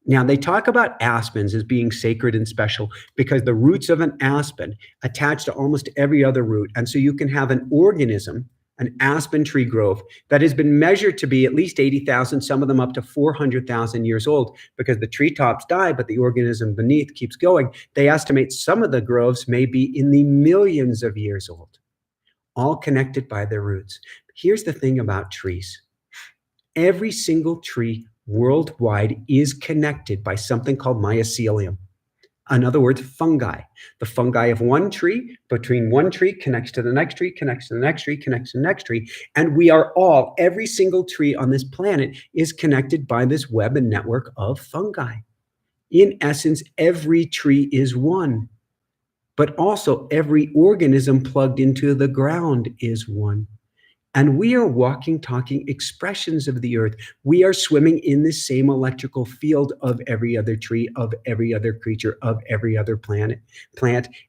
Now, they talk about aspens as being sacred and special because the roots of an aspen attach to almost every other root. And so you can have an organism, an aspen tree grove, that has been measured to be at least 80,000, some of them up to 400,000 years old, because the treetops die, but the organism beneath keeps going. They estimate some of the groves may be in the millions of years old, all connected by their roots. Here's the thing about trees. Every single tree worldwide is connected by something called mycelium. In other words, fungi. The fungi of one tree, between one tree, connects to the next tree, connects to the next tree, connects to the next tree. And we are all, every single tree on this planet is connected by this web and network of fungi. In essence, every tree is one. But also every organism plugged into the ground is one. And we are walking, talking expressions of the earth. We are swimming in the same electrical field of every other tree, of every other creature, of every other plant.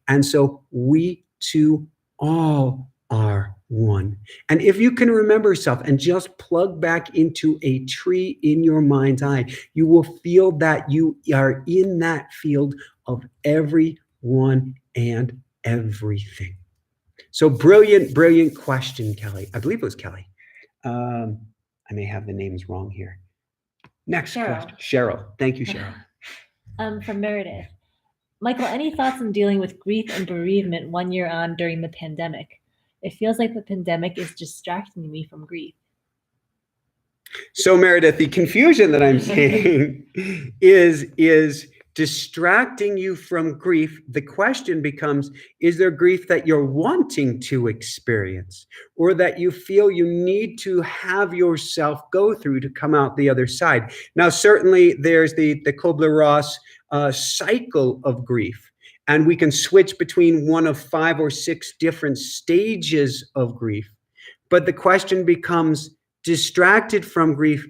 And so we too all are one. And if you can remember yourself and just plug back into a tree in your mind's eye, you will feel that you are in that field of everyone and everything. So brilliant, brilliant question, Kelly. I believe it was Kelly. I may have the names wrong here. Next Cheryl. question. Cheryl. Thank you, Cheryl. From Meredith. Michael, any thoughts on dealing with grief and bereavement 1 year on during the pandemic? It feels like the pandemic is distracting me from grief. So Meredith, the confusion that I'm seeing is distracting you from grief. The question becomes, is there grief that you're wanting to experience or that you feel you need to have yourself go through to come out the other side? Now, certainly there's the Kubler-Ross cycle of grief, and we can switch between one of 5 or 6 different stages of grief. But the question becomes, distracted from grief,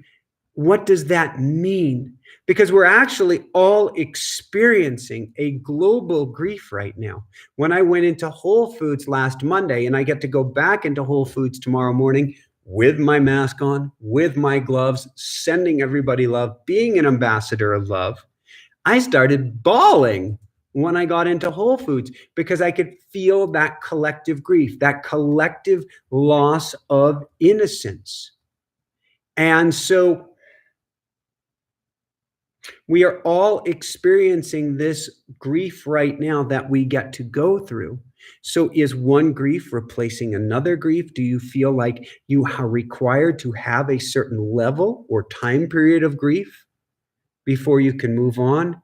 what does that mean? Because we're actually all experiencing a global grief right now. When I went into Whole Foods last Monday, and I get to go back into Whole Foods tomorrow morning with my mask on, with my gloves, sending everybody love, being an ambassador of love, I started bawling when I got into Whole Foods because I could feel that collective grief, that collective loss of innocence. And so we are all experiencing this grief right now that we get to go through. So is one grief replacing another grief? Do you feel like you are required to have a certain level or time period of grief before you can move on?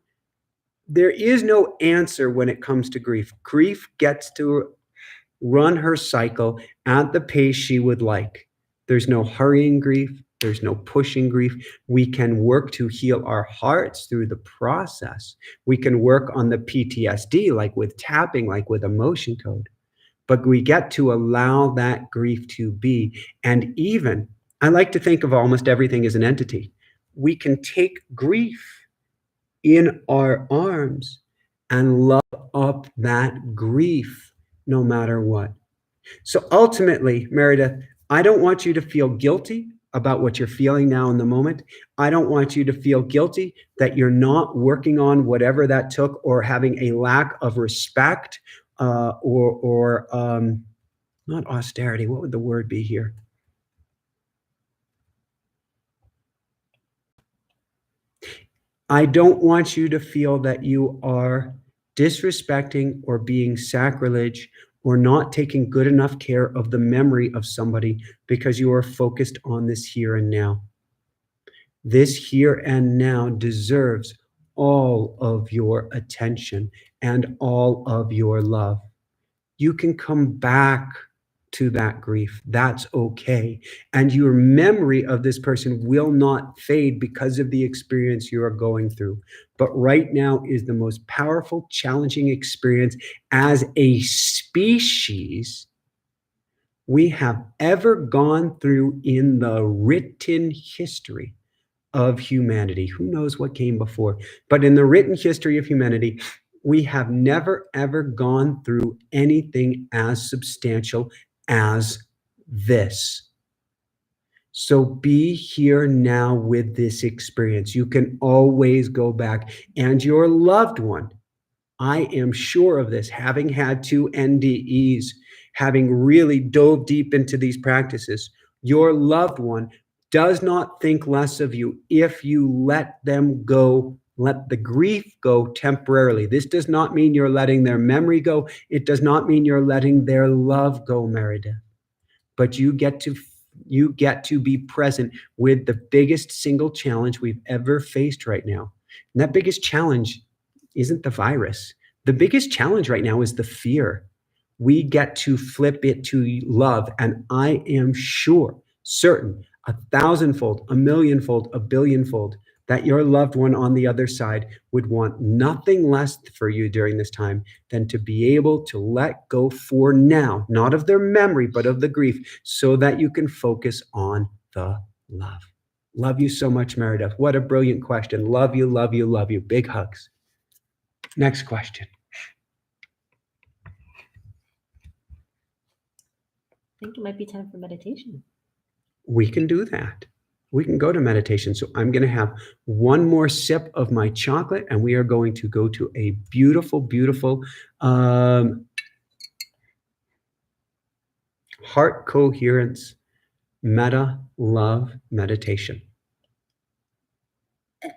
There is no answer when it comes to grief. Grief gets to run her cycle at the pace she would like. There's no hurrying grief. There's no pushing grief. We can work to heal our hearts through the process. We can work on the PTSD, like with tapping, like with emotion code. But we get to allow that grief to be. And even, I like to think of almost everything as an entity. We can take grief in our arms and love up that grief no matter what. So ultimately, Meredith, I don't want you to feel guilty about what you're feeling now in the moment. I don't want you to feel guilty that you're not working on whatever that took or having a lack of respect or not austerity. What would the word be here? I don't want you to feel that you are disrespecting or being sacrilege or not taking good enough care of the memory of somebody because you are focused on this here and now. This here and now deserves all of your attention and all of your love. You can come back to that grief. That's okay. And your memory of this person will not fade because of the experience you are going through. But right now is the most powerful, challenging experience as a species we have ever gone through in the written history of humanity. Who knows what came before? But in the written history of humanity, we have never, ever gone through anything as substantial as this. So be here now with this experience. You can always go back. And your loved one, I am sure of this, having had 2 NDEs, having really dove deep into these practices, your loved one does not think less of you if you let them go. Let the grief go temporarily. This does not mean you're letting their memory go. It does not mean you're letting their love go, Meredith. But you get to be present with the biggest single challenge we've ever faced right now. And that biggest challenge isn't the virus. The biggest challenge right now is the fear. We get to flip it to love. And I am sure, certain, 1,000-fold, 1,000,000-fold, 1 billionfold, that your loved one on the other side would want nothing less for you during this time than to be able to let go for now, not of their memory, but of the grief, so that you can focus on the love. Love you so much, Meredith. What a brilliant question. Love you, love you, love you. Big hugs. Next question. I think it might be time for meditation. We can do that. We can go to meditation. So I'm going to have one more sip of my chocolate, and we are going to go to a beautiful, beautiful heart coherence meta love meditation. Can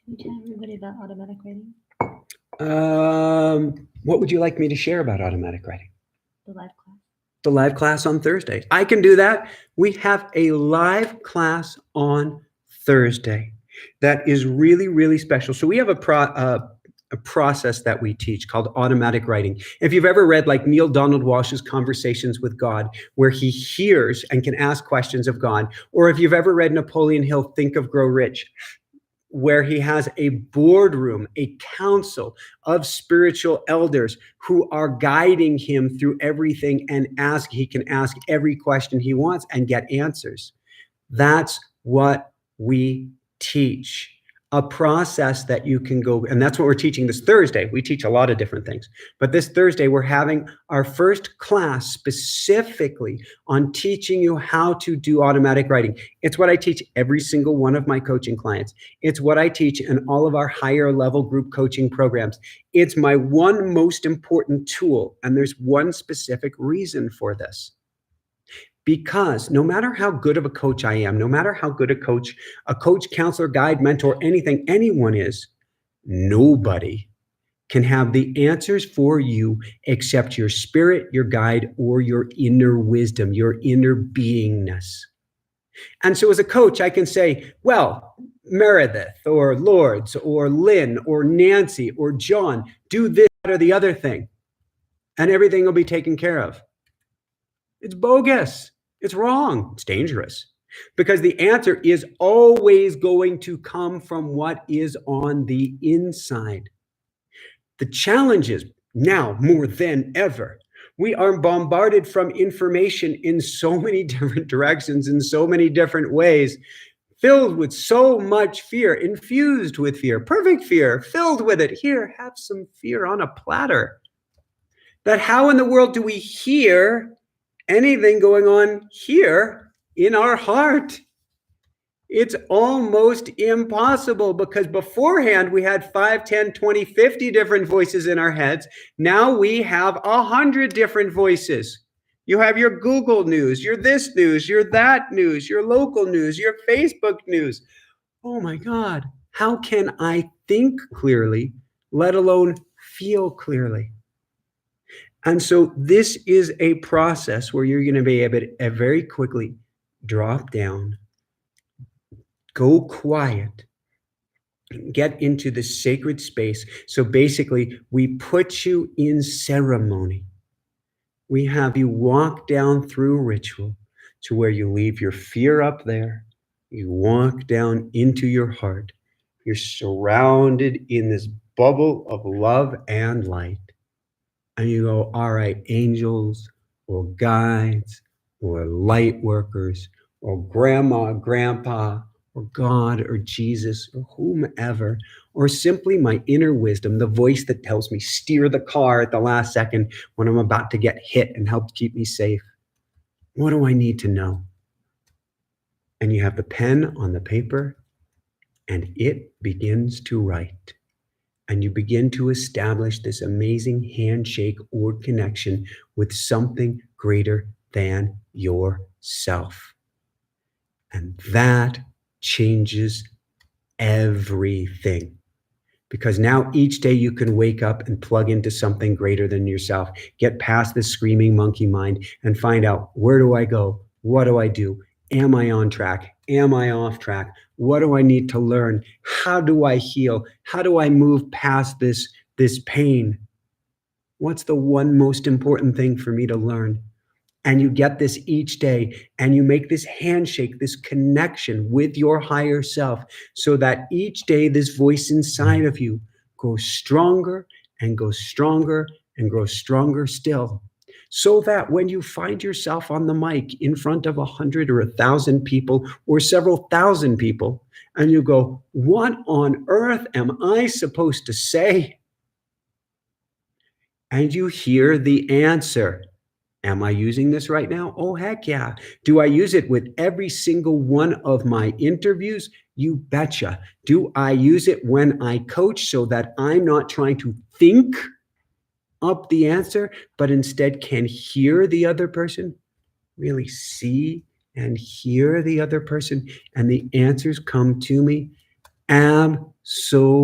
you tell everybody about automatic writing? What would you like me to share about automatic writing? The live class. The live class on Thursday. I can do that. We have a live class on Thursday that is really, really special. So we have a process that we teach called automatic writing. If you've ever read like Neil Donald Walsh's Conversations with God, where he hears and can ask questions of God, or if you've ever read Napoleon Hill, Think of Grow Rich, where he has a boardroom, a council of spiritual elders who are guiding him through everything, and he can ask every question he wants and get answers. That's what we teach. A process that you can go, and that's what we're teaching this Thursday. We teach a lot of different things, but this Thursday we're having our first class specifically on teaching you how to do automatic writing. It's what I teach every single one of my coaching clients. It's what I teach in all of our higher level group coaching programs. It's my one most important tool, and there's one specific reason for this. Because no matter how good of a coach I am, no matter how good a coach, counselor, guide, mentor, anything, anyone is, nobody can have the answers for you except your spirit, your guide, or your inner wisdom, your inner beingness. And so as a coach, I can say, well, Meredith or Lourdes or Lynn or Nancy or John, do this or the other thing, and everything will be taken care of. It's bogus. It's wrong. It's dangerous, because the answer is always going to come from what is on the inside. The challenge is now more than ever, we are bombarded from information in so many different directions, in so many different ways, filled with so much fear, infused with fear, perfect fear, filled with it. Here, have some fear on a platter. That how in the world do we hear anything going on here in our heart? It's almost impossible, because beforehand we had 5, 10, 20, 50 different voices in our heads. Now we have 100 different voices. You have your Google news, your this news, your that news, your local news, your Facebook news. Oh my God, how can I think clearly, let alone feel clearly? And so this is a process where you're going to be able to very quickly drop down, go quiet, get into the sacred space. So basically, we put you in ceremony. We have you walk down through ritual to where you leave your fear up there. You walk down into your heart. You're surrounded in this bubble of love and light. And you go, all right, angels or guides or light workers or grandma, grandpa, or God or Jesus or whomever, or simply my inner wisdom, the voice that tells me steer the car at the last second when I'm about to get hit and help keep me safe. What do I need to know? And you have the pen on the paper, and it begins to write. And you begin to establish this amazing handshake or connection with something greater than yourself. And that changes everything. Because now each day you can wake up and plug into something greater than yourself. Get past this screaming monkey mind and find out, where do I go? What do I do? Am I on track? Am I off track? What do I need to learn? How do I heal? How do I move past this pain? What's the one most important thing for me to learn? And you get this each day, and you make this handshake, this connection with your higher self, so that each day this voice inside of you grows stronger and goes stronger and grows stronger still. So that when you find yourself on the mic in front of 100 or 1,000 people or several thousand people, and you go, what on earth am I supposed to say? And you hear the answer. Am I using this right now? Oh, heck yeah. Do I use it with every single one of my interviews? You betcha. Do I use it when I coach so that I'm not trying to think up the answer, but instead can hear the other person, really see and hear the other person, and the answers come to me? Absolutely.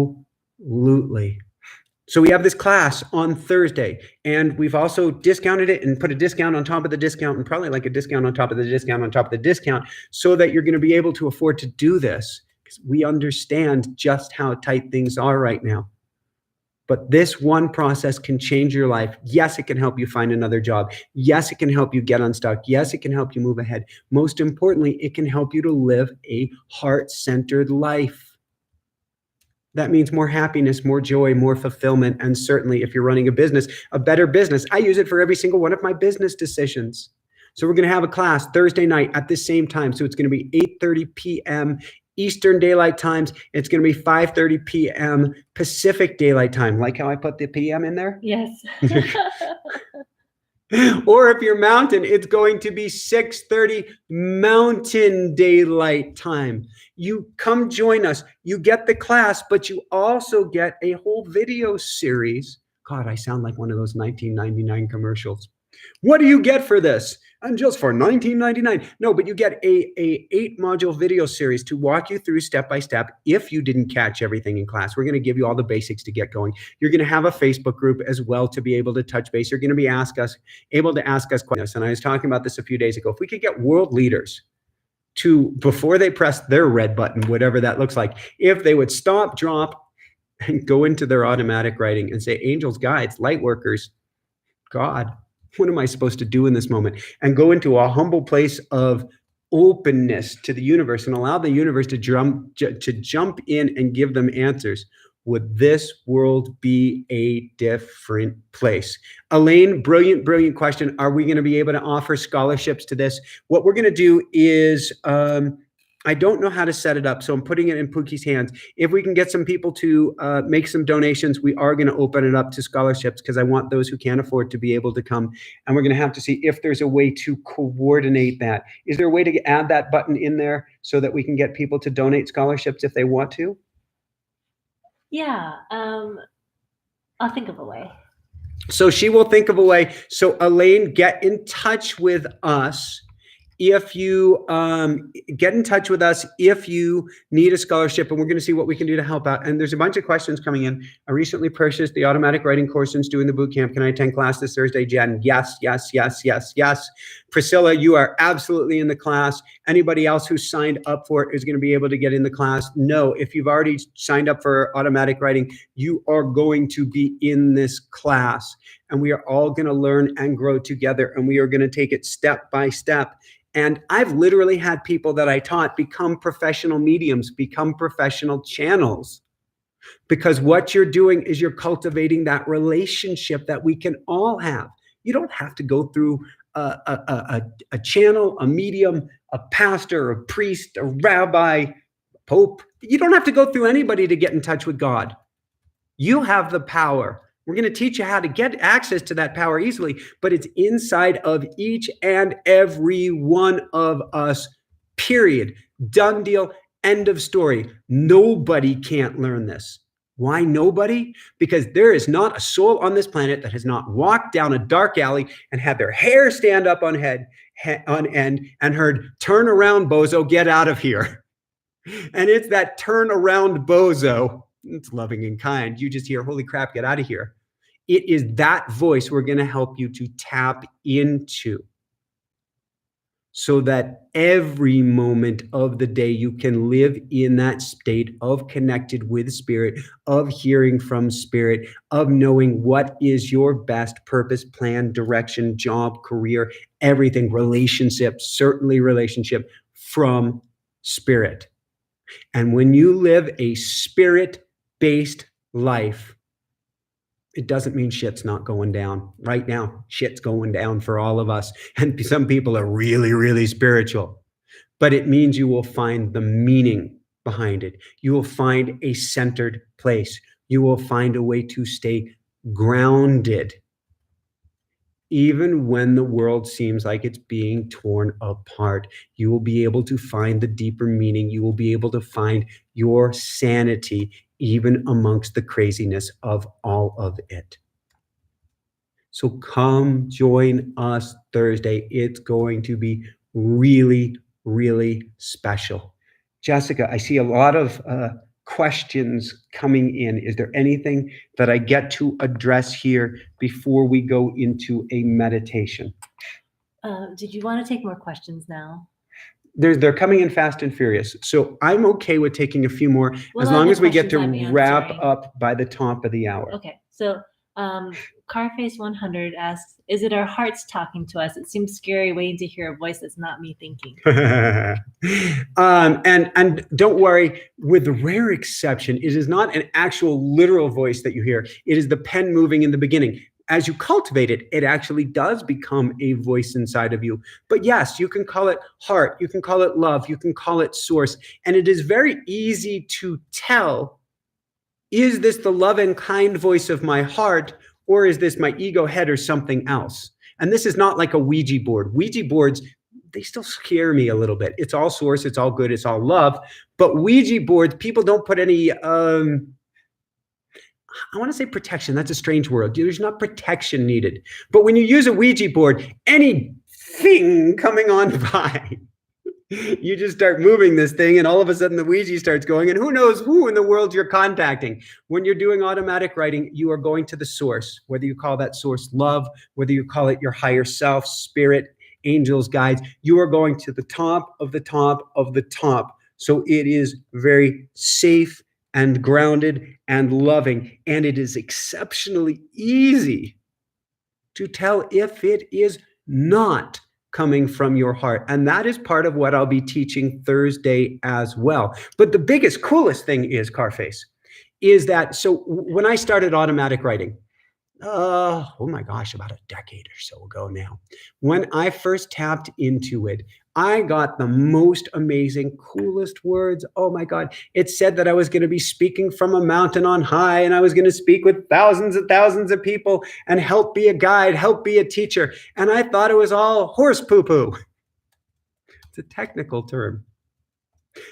So we have this class on Thursday, and we've also discounted it and put a discount on top of the discount, and probably like a discount on top of the discount on top of the discount, so that you're going to be able to afford to do this, because we understand just how tight things are right now. But this one process can change your life. Yes, it can help you find another job. Yes, it can help you get unstuck. Yes, it can help you move ahead. Most importantly, it can help you to live a heart-centered life. That means more happiness, more joy, more fulfillment, and certainly if you're running a business, a better business. I use it for every single one of my business decisions. So we're going to have a class Thursday night at the same time. So it's going to be 8:30 p.m. Eastern Daylight Times. It's going to be 5:30 p.m. Pacific Daylight Time. Like how I put the PM in there? Yes. Or if you're Mountain, it's going to be 6:30 Mountain Daylight Time. You come join us. You get the class, but you also get a whole video series. God, I sound like one of those 1999 commercials. What do you get for this? And just for $19.99. No, but you get a 8-module video series to walk you through step by step if you didn't catch everything in class. We're going to give you all the basics to get going. You're going to have a Facebook group as well to be able to touch base. You're going to be able to ask us questions. And I was talking about this a few days ago. If we could get world leaders to, before they press their red button, whatever that looks like, if they would stop, drop, and go into their automatic writing and say, angels, guides, light workers, God, what am I supposed to do in this moment? And go into a humble place of openness to the universe and allow the universe to jump in and give them answers. Would this world be a different place? Elaine, brilliant, brilliant question. Are we going to be able to offer scholarships to this? What we're going to do is, I don't know how to set it up, so I'm putting it in Pookie's hands. If we can get some people to make some donations, we are going to open it up to scholarships, because I want those who can't afford to be able to come. And we're going to have to see if there's a way to coordinate that. Is there a way to add that button in there so that we can get people to donate scholarships if they want to? Yeah, I'll think of a way. So she will think of a way. So Elaine, get in touch with us. If you get in touch with us, if you need a scholarship, and we're going to see what we can do to help out. And there's a bunch of questions coming in. I recently purchased the automatic writing course since doing the boot camp. Can I attend class this Thursday, Jen? Yes, yes, yes, yes, yes. Priscilla, you are absolutely in the class. Anybody else who signed up for it is going to be able to get in the class? No, if you've already signed up for automatic writing, you are going to be in this class. And we are all going to learn and grow together. And we are going to take it step by step. And I've literally had people that I taught become professional mediums, become professional channels, because what you're doing is you're cultivating that relationship that we can all have. You don't have to go through a channel, a medium, a pastor, a priest, a rabbi, pope. You don't have to go through anybody to get in touch with God. You have the power. We're going to teach you how to get access to that power easily, but it's inside of each and every one of us, period. Done deal, end of story. Nobody can't learn this. Why nobody? Because there is not a soul on this planet that has not walked down a dark alley and had their hair stand up on end and heard, turn around, bozo, get out of here. And it's that turn around, bozo. It's loving and kind. You just hear, holy crap, get out of here. It is that voice we're going to help you to tap into. so that every moment of the day you can live in that state of connected with spirit, of hearing from spirit, of knowing what is your best purpose, plan, direction, job, career, everything, relationship, certainly relationship from spirit. And when you live a spirit-based life, it doesn't mean shit's not going down. Right now, shit's going down for all of us. And some people are really, really spiritual. But it means you will find the meaning behind it. You will find a centered place. You will find a way to stay grounded, even when the world seems like it's being torn apart. You will be able to find the deeper meaning. You will be able to find your sanity, even amongst the craziness of all of it. So come join us Thursday. It's going to be really, really special. Jessica, I see a lot of questions coming in. Is there anything that I get to address here before we go into a meditation? Did you want to take more questions now? They're coming in fast and furious. So I'm okay with taking a few more as long as we get to wrap up by the top of the hour. Okay. So Carface100 asks, is it our hearts talking to us? It seems scary waiting to hear a voice that's not me thinking. And don't worry, with the rare exception, it is not an actual literal voice that you hear. It is the pen moving in the beginning. As you cultivate it, it actually does become a voice inside of you. But yes, you can call it heart, you can call it love, you can call it source. And it is very easy to tell, is this the love and kind voice of my heart, or is this my ego head or something else? And this is not like a Ouija board. Ouija boards, they still scare me a little bit. It's all source, it's all good, it's all love. But Ouija boards, people don't put any, I want to say protection. That's a strange word. There's not protection needed. But when you use a Ouija board, anything coming on by, you just start moving this thing and all of a sudden the Ouija starts going and who knows who in the world you're contacting. When you're doing automatic writing, you are going to the source, whether you call that source love, whether you call it your higher self, spirit, angels, guides, you are going to the top of the top of the top. So it is very safe and grounded and loving. And it is exceptionally easy to tell if it is not coming from your heart. And that is part of what I'll be teaching Thursday as well. But the biggest, coolest thing is, Carface, is that, so when I started automatic writing, oh my gosh, about a decade or so ago now, when I first tapped into it, I got the most amazing, coolest words. Oh my God. It said that I was going to be speaking from a mountain on high and I was going to speak with thousands and thousands of people and help be a guide, help be a teacher. And I thought it was all horse poo-poo. It's a technical term.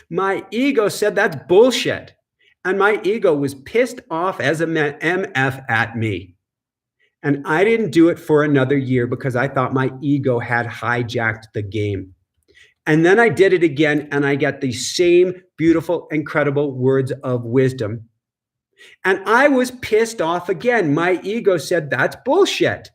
My ego said that's bullshit. And my ego was pissed off as a MF at me. And I didn't do it for another year because I thought my ego had hijacked the game. And then I did it again and I got the same beautiful, incredible words of wisdom. And I was pissed off again. My ego said, that's bullshit.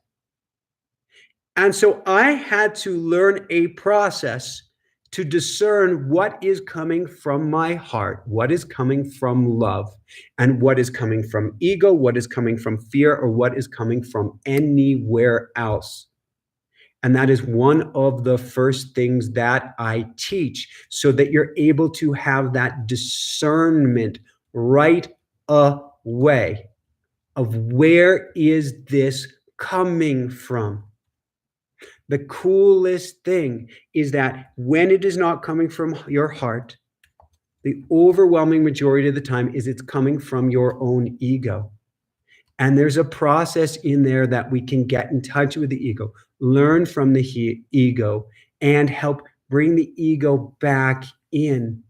And so I had to learn a process to discern what is coming from my heart, what is coming from love, and what is coming from ego, what is coming from fear, or what is coming from anywhere else. And that is one of the first things that I teach so that you're able to have that discernment right away of where is this coming from. The coolest thing is that when it is not coming from your heart, the overwhelming majority of the time is it's coming from your own ego. And there's a process in there that we can get in touch with the ego, learn from the ego, and help bring the ego back in.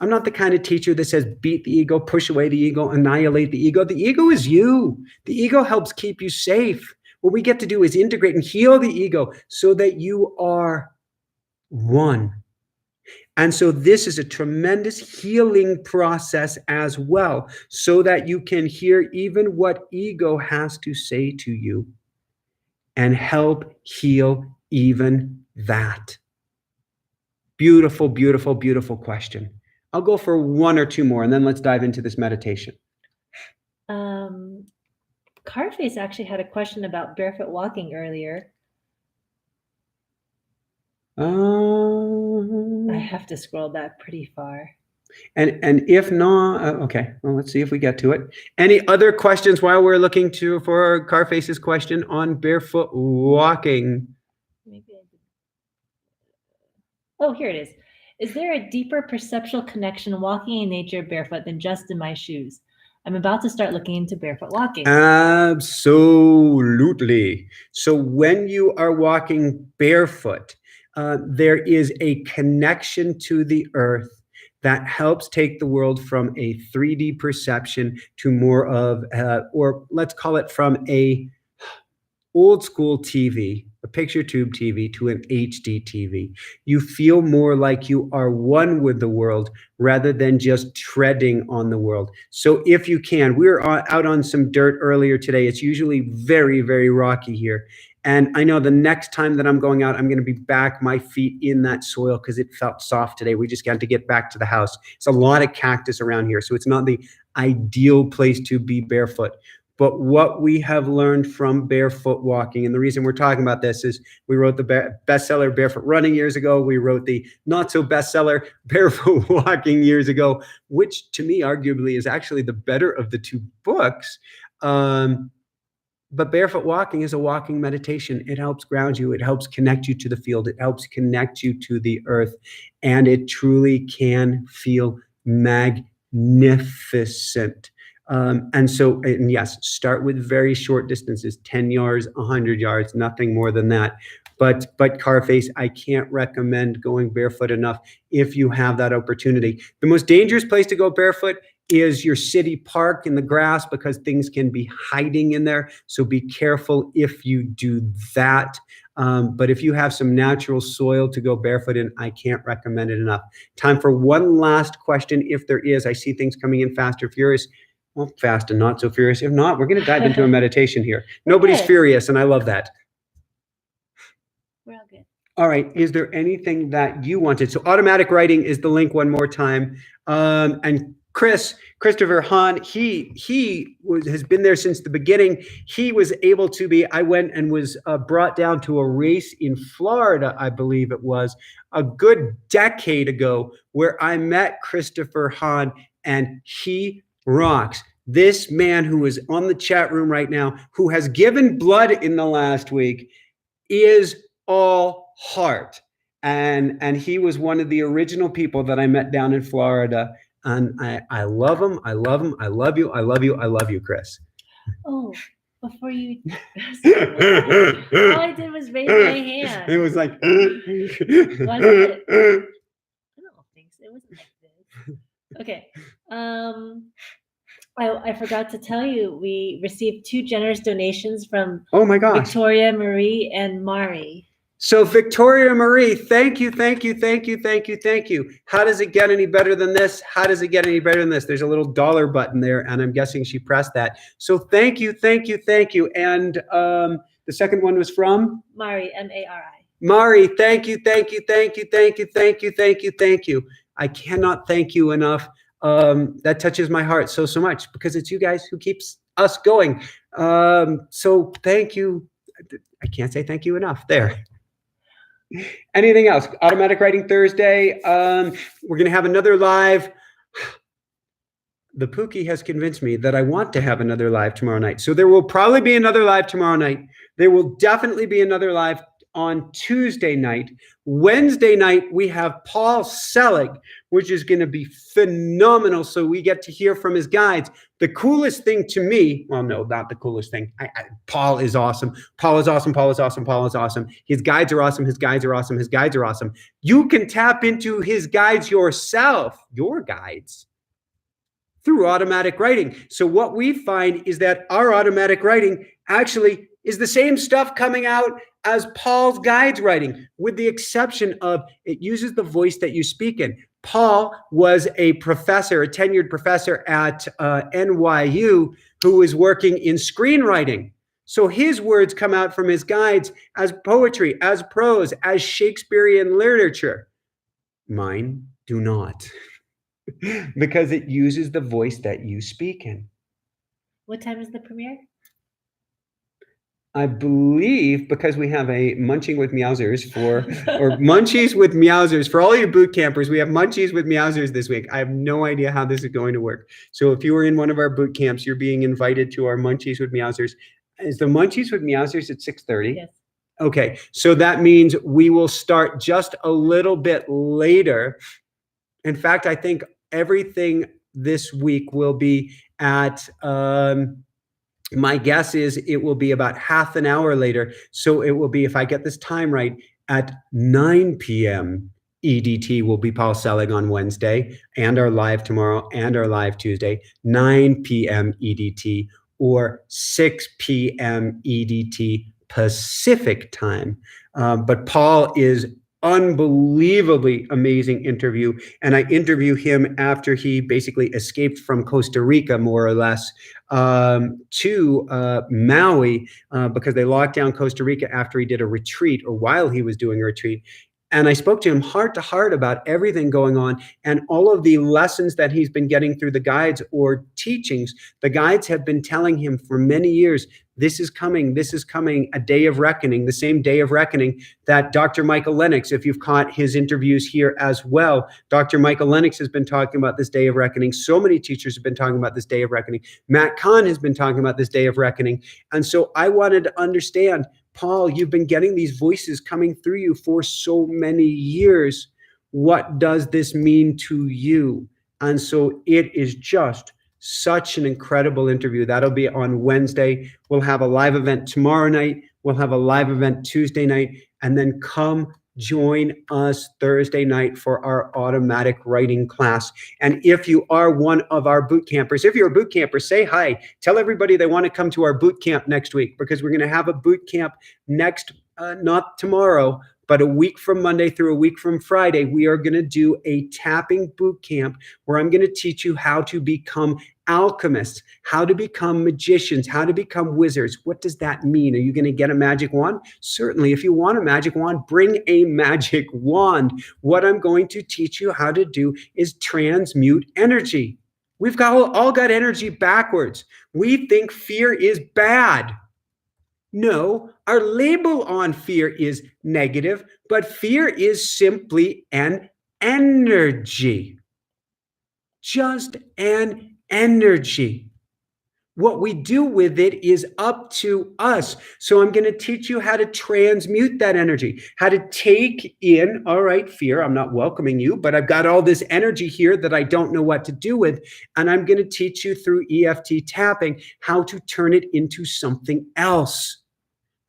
I'm not the kind of teacher that says beat the ego, push away the ego, annihilate the ego. The ego is you. The ego helps keep you safe. What we get to do is integrate and heal the ego so that you are one. And so this is a tremendous healing process as well, so that you can hear even what ego has to say to you and help heal even that? Beautiful, beautiful, beautiful question. I'll go for one or two more, and then let's dive into this meditation. Carface actually had a question about barefoot walking earlier. I have to scroll back pretty far. And if not, okay, well, let's see if we get to it. Any other questions while we're looking for Carface's question on barefoot walking? Maybe I did. Oh, here it is. Is there a deeper perceptual connection walking in nature barefoot than just in my shoes? I'm about to start looking into barefoot walking. Absolutely. So when you are walking barefoot, there is a connection to the earth that helps take the world from a 3D perception to more of, or let's call it from a old school TV, a picture tube TV, to an HD TV. You feel more like you are one with the world rather than just treading on the world. So if you can, we were out on some dirt earlier today. It's usually very, very rocky here. And I know the next time that I'm going out, I'm going to be back my feet in that soil because it felt soft today. We just got to get back to the house. It's a lot of cactus around here, so it's not the ideal place to be barefoot. But what we have learned from barefoot walking, and the reason we're talking about this is we wrote the bestseller Barefoot Running years ago. We wrote the not so bestseller Barefoot Walking years ago, which to me arguably is actually the better of the two books. But barefoot walking is a walking meditation. It helps ground you. It helps connect you to the field. It helps connect you to the earth. And it truly can feel magnificent. And yes, start with very short distances, 10 yards, 100 yards, nothing more than that. But Carface, I can't recommend going barefoot enough if you have that opportunity. The most dangerous place to go barefoot is your city park in the grass because things can be hiding in there. So be careful if you do that. But if you have some natural soil to go barefoot in, I can't recommend it enough. Time for one last question, if there is. I see things coming in fast or furious. Well, fast and not so furious. If not, we're going to dive into a meditation here. Nobody's furious, and I love that. We're all good. All right. Is there anything that you wanted? So automatic writing is the link one more time. And Christopher Hahn, he has been there since the beginning. He was able to be, I went and was brought down to a race in Florida, I believe it was, a good decade ago, where I met Christopher Hahn, and he rocks. This man who is on the chat room right now, who has given blood in the last week, is all heart. And he was one of the original people that I met down in Florida. And I love him. I love him. I love you. I love you. I love you, Chris. Oh, before you, all I did was raise my hand. It was like, Was it? I don't think so. It wasn't like this. Okay. I forgot to tell you, we received 2 generous donations from oh my gosh, Victoria Marie and Mari. So Victoria Marie, thank you, thank you, thank you, thank you, thank you. How does it get any better than this? How does it get any better than this? There's a little dollar button there, and I'm guessing she pressed that. So thank you, thank you, thank you. And the second one was from? Mari, M-A-R-I. Mari, thank you, thank you, thank you, thank you, thank you, thank you, thank you. I cannot thank you enough. That touches my heart so much because it's you guys who keeps us going. So thank you. I can't say thank you enough there. Anything else? Automatic Writing Thursday. We're going to have another live. The Pookie has convinced me that I want to have another live tomorrow night. So there will probably be another live tomorrow night. There will definitely be another live on Tuesday night. Wednesday night, we have Paul Selig, which is going to be phenomenal. So we get to hear from his guides. The coolest thing to me, well, no, not the coolest thing. Paul is awesome. Paul is awesome. Paul is awesome. Paul is awesome. His guides are awesome. His guides are awesome. His guides are awesome. You can tap into his guides yourself, your guides, through automatic writing. So what we find is that our automatic writing actually is the same stuff coming out as Paul's guides writing, with the exception of it uses the voice that you speak in. Paul was a professor, a tenured professor at NYU, who was working in screenwriting. So his words come out from his guides as poetry, as prose, as Shakespearean literature. Mine do not, because it uses the voice that you speak in. What time is the premiere? I believe because we have a Munching with Meowsers or Munchies with Meowsers for all you boot campers. We have Munchies with Meowsers this week. I have no idea how this is going to work. So if you were in one of our boot camps, you're being invited to our Munchies with Meowsers. Is the Munchies with Meowsers at 6:30? Yes. Okay, so that means we will start just a little bit later. In fact, I think everything this week will be at my guess is it will be about half an hour later. So it will be, if I get this time right, at 9 p.m. EDT will be Paul Selling on Wednesday, and our live tomorrow and our live Tuesday, 9 p.m. EDT or 6 p.m. EDT Pacific time. But Paul is unbelievably amazing interview. And I interview him after he basically escaped from Costa Rica, more or less, to Maui, because they locked down Costa Rica after he did a retreat, or while he was doing a retreat. And I spoke to him heart to heart about everything going on and all of the lessons that he's been getting through the guides or teachings. The guides have been telling him for many years, this is coming, a day of reckoning, the same day of reckoning that Dr. Michael Lennox, if you've caught his interviews here as well, Dr. Michael Lennox has been talking about this day of reckoning. So many teachers have been talking about this day of reckoning. Matt Kahn has been talking about this day of reckoning. And so I wanted to understand, Paul, you've been getting these voices coming through you for so many years. What does this mean to you? And so it is just such an incredible interview. That'll be on Wednesday. We'll have a live event tomorrow night. We'll have a live event Tuesday night. And then come join us Thursday night for our automatic writing class. And if you are one of our boot campers, if you're a boot camper, say hi. Tell everybody they want to come to our boot camp next week, because we're going to have a boot camp next, not tomorrow, but a week from Monday through a week from Friday. We are going to do a tapping boot camp where I'm going to teach you how to become alchemists, how to become magicians, how to become wizards. What does that mean? Are you going to get a magic wand? Certainly. If you want a magic wand, bring a magic wand. What I'm going to teach you how to do is transmute energy. We've all got energy backwards. We think fear is bad. No, our label on fear is negative, but fear is simply an energy. Just an energy. What we do with it is up to us. So I'm going to teach you how to transmute that energy, how to take in, all right, fear, I'm not welcoming you, but I've got all this energy here that I don't know what to do with. And I'm going to teach you through EFT tapping how to turn it into something else,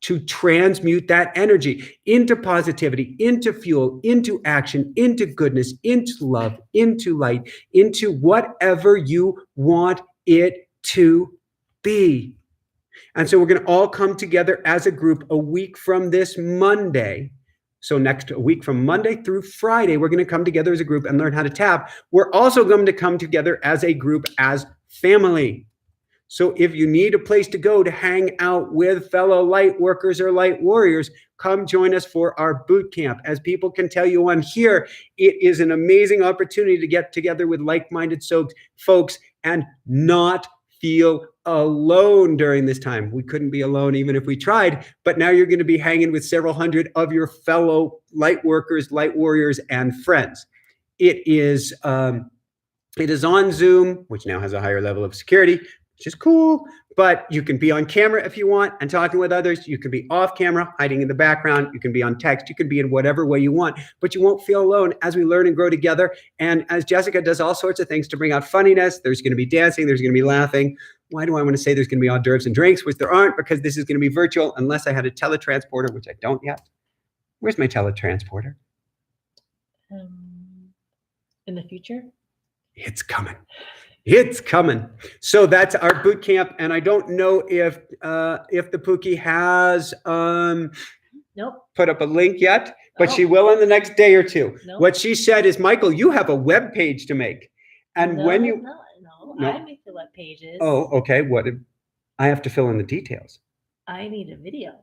to transmute that energy into positivity, into fuel, into action, into goodness, into love, into light, into whatever you want it to be. And so we're going to all come together as a group a week from this Monday. So next week from Monday through Friday, we're going to come together as a group and learn how to tap. We're also going to come together as a group, as family. So if you need a place to go to hang out with fellow light workers or light warriors, come join us for our boot camp. As people can tell you on here, it is an amazing opportunity to get together with like-minded folks and not feel alone during this time. We couldn't be alone even if we tried, but now you're going to be hanging with several hundred of your fellow light workers, light warriors, and friends. It is on Zoom, which now has a higher level of security, which is cool, but you can be on camera if you want and talking with others. You can be off camera, hiding in the background. You can be on text. You can be in whatever way you want, but you won't feel alone as we learn and grow together. And as Jessica does all sorts of things to bring out funniness, there's going to be dancing, there's going to be laughing. Why do I want to say there's going to be hors d'oeuvres and drinks, which there aren't, because this is going to be virtual unless I had a teletransporter, which I don't yet. Where's my teletransporter? In the future? It's coming. It's coming. So that's our boot camp, and I don't know if the Pookie has Nope. put up a link yet, but she will in the next day or two. Nope. What she said is, Michael, you have a web page to make, and when you no, I make the web pages. Oh, okay. What? I have to fill in the details. I need a video.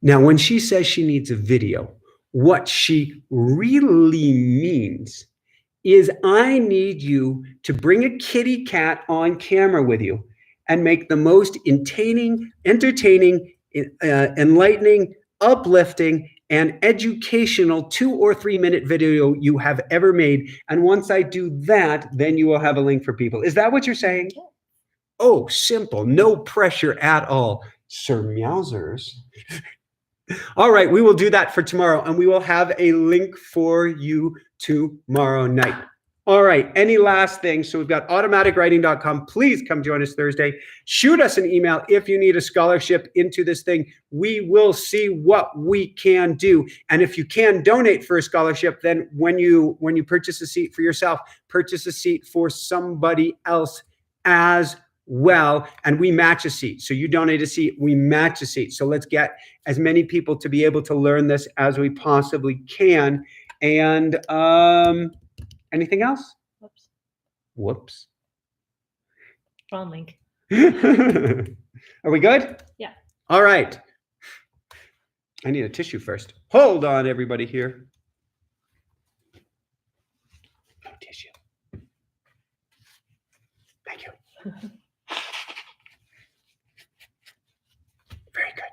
Now, when she says she needs a video, what she really means is I need you to bring a kitty cat on camera with you and make the most entertaining, enlightening, uplifting, and educational 2 or 3 minute video you have ever made. And once I do that, then you will have a link for people. Is that what you're saying? Oh, simple, no pressure at all. Sir Meowsers. All right, we will do that for tomorrow, and we will have a link for you tomorrow night. All right, any last things? So we've got automaticwriting.com. Please come join us Thursday. Shoot us an email if you need a scholarship into this thing. We will see what we can do. And if you can donate for a scholarship, then when you purchase a seat for yourself, purchase a seat for somebody else as well. And we match a seat. So you donate a seat, we match a seat. So let's get as many people to be able to learn this as we possibly can. And anything else? Whoops. Whoops. Wrong link. Are we good? Yeah. All right. I need a tissue first. Hold on, everybody here. No tissue. Thank you. Very good.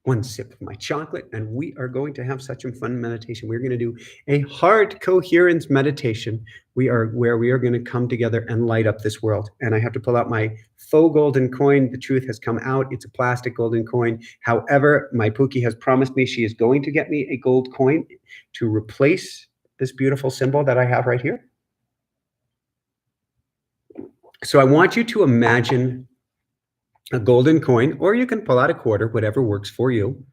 One sip of my chocolate, and we are going to have such a fun meditation. We're going to do a heart coherence meditation. Where we are going to come together and light up this world. And I have to pull out my faux golden coin. The truth has come out. It's a plastic golden coin. However, my Pookie has promised me she is going to get me a gold coin to replace this beautiful symbol that I have right here. So I want you to imagine a golden coin, or you can pull out a quarter, whatever works for you.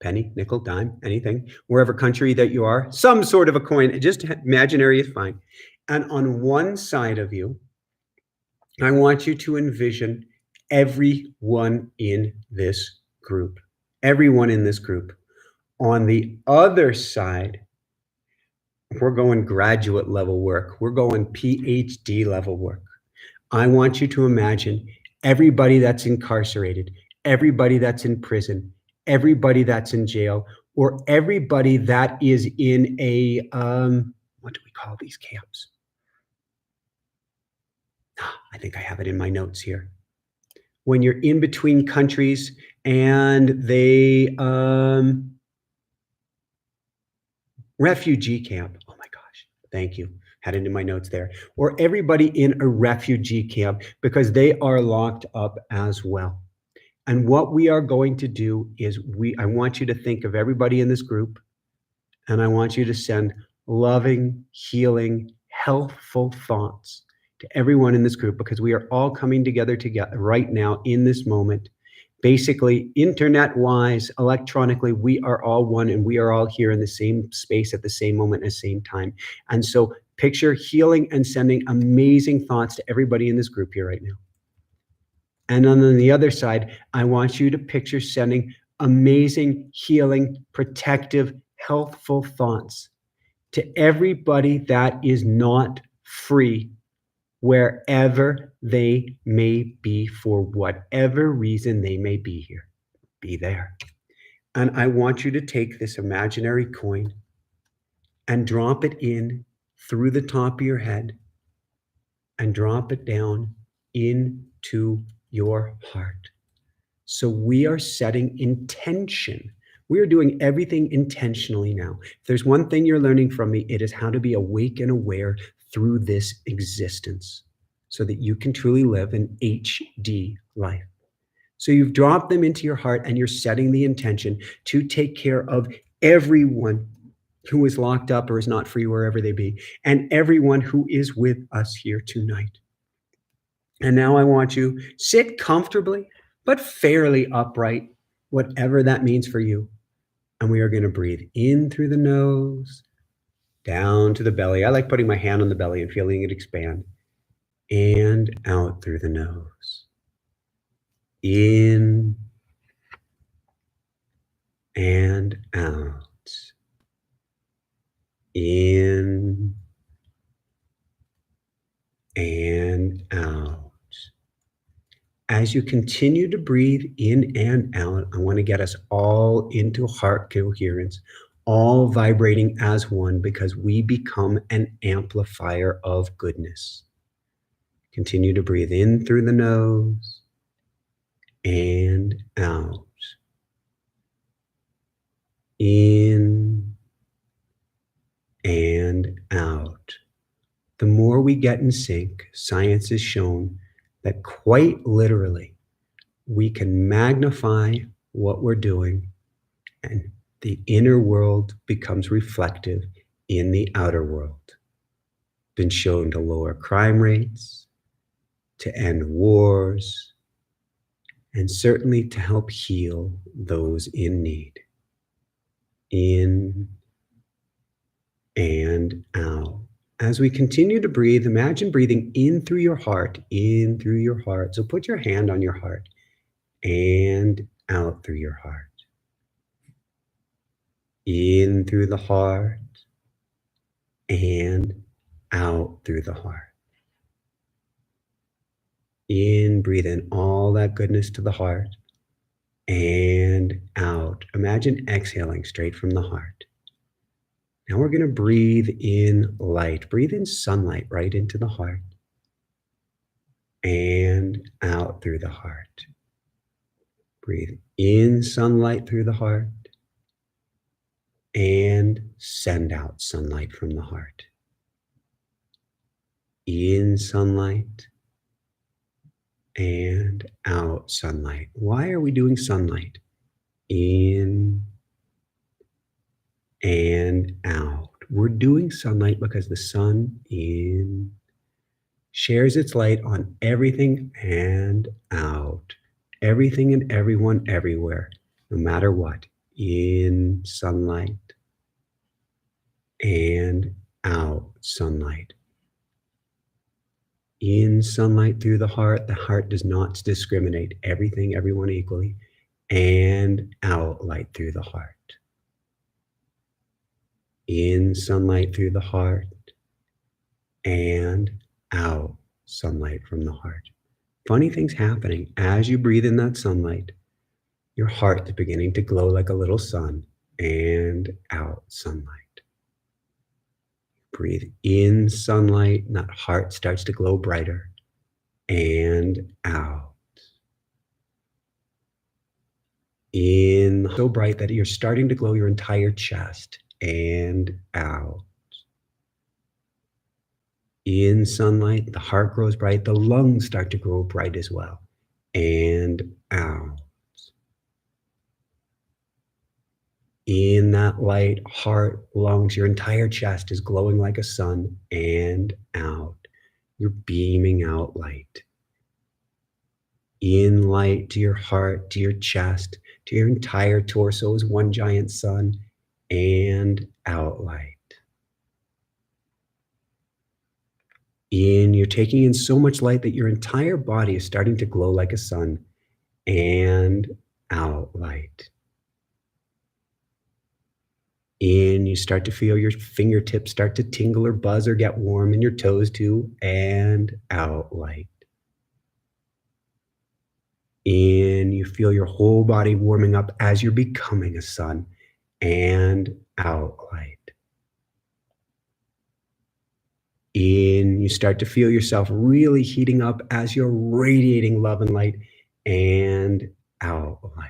Penny, nickel, dime, anything, wherever country that you are, some sort of a coin, just imaginary is fine. And on one side of you, I want you to envision everyone in this group. Everyone in this group. On the other side, we're going graduate level work. We're going PhD level work. I want you to imagine everybody that's incarcerated, everybody that's in prison, everybody that's in jail, or everybody that is in a, what do we call these camps? I think I have it in my notes here. When you're in between countries and they, refugee camp. Oh my gosh, thank you. Had it in my notes there. Or everybody in a refugee camp, because they are locked up as well. And what we are going to do is I want you to think of everybody in this group, and I want you to send loving, healing, healthful thoughts to everyone in this group, because we are all coming together right now in this moment. Basically, internet-wise, electronically, we are all one, and we are all here in the same space at the same moment, at the same time. And so picture healing and sending amazing thoughts to everybody in this group here right now. And on the other side, I want you to picture sending amazing, healing, protective, healthful thoughts to everybody that is not free, wherever they may be, for whatever reason they may be here. Be there. And I want you to take this imaginary coin and drop it in through the top of your head and drop it down into your heart. So we are setting intention. We are doing everything intentionally now. If there's one thing you're learning from me, it is how to be awake and aware through this existence so that you can truly live an HD life. So you've dropped them into your heart, and you're setting the intention to take care of everyone who is locked up or is not free, wherever they be, and everyone who is with us here tonight. And now I want you to sit comfortably, but fairly upright, whatever that means for you. And we are going to breathe in through the nose, down to the belly. I like putting my hand on the belly and feeling it expand. And out through the nose. In and out. In and out. as you continue to breathe in and out, I want to get us all into heart coherence, all vibrating as one because we become an amplifier of goodness. Continue to breathe in through the nose and out. In and out. The more we get in sync, science has shown that quite literally, we can magnify what we're doing and the inner world becomes reflective in the outer world. Been shown to lower crime rates, to end wars, and certainly to help heal those in need. In and out. As we continue to breathe, imagine breathing in through your heart, in through your heart. So put your hand on your heart and out through your heart. In through the heart and out through the heart. In, breathe in all that goodness to the heart and out. Imagine exhaling straight from the heart. Now we're going to breathe in light. Breathe in sunlight right into the heart and out through the heart. Breathe in sunlight through the heart and send out sunlight from the heart. In sunlight and out sunlight. Why are we doing sunlight? In and out. We're doing sunlight because the sun in shares its light on everything and out. Everything and everyone everywhere, no matter what. In sunlight and out sunlight. In sunlight through the heart does not discriminate. Everything, everyone equally. And out light through the heart. In sunlight through the heart and out sunlight from the heart. Funny things happening as you breathe in that sunlight. Your heart is beginning to glow like a little sun and out sunlight. Breathe in sunlight, and that heart starts to glow brighter and out. In, so bright that you're starting to glow your entire chest and out. In sunlight, the heart grows bright, the lungs start to grow bright as well and out. In that light, heart, lungs, your entire chest is glowing like a sun and out. You're beaming out light. In light to your heart, to your chest, to your entire torso is one giant sun and out light. In, you're taking in so much light that your entire body is starting to glow like a sun and out light. In, you start to feel your fingertips start to tingle or buzz or get warm, and your toes too, and out light. In, you feel your whole body warming up as you're becoming a sun, and out light. In, you start to feel yourself really heating up as you're radiating love and light, and out light.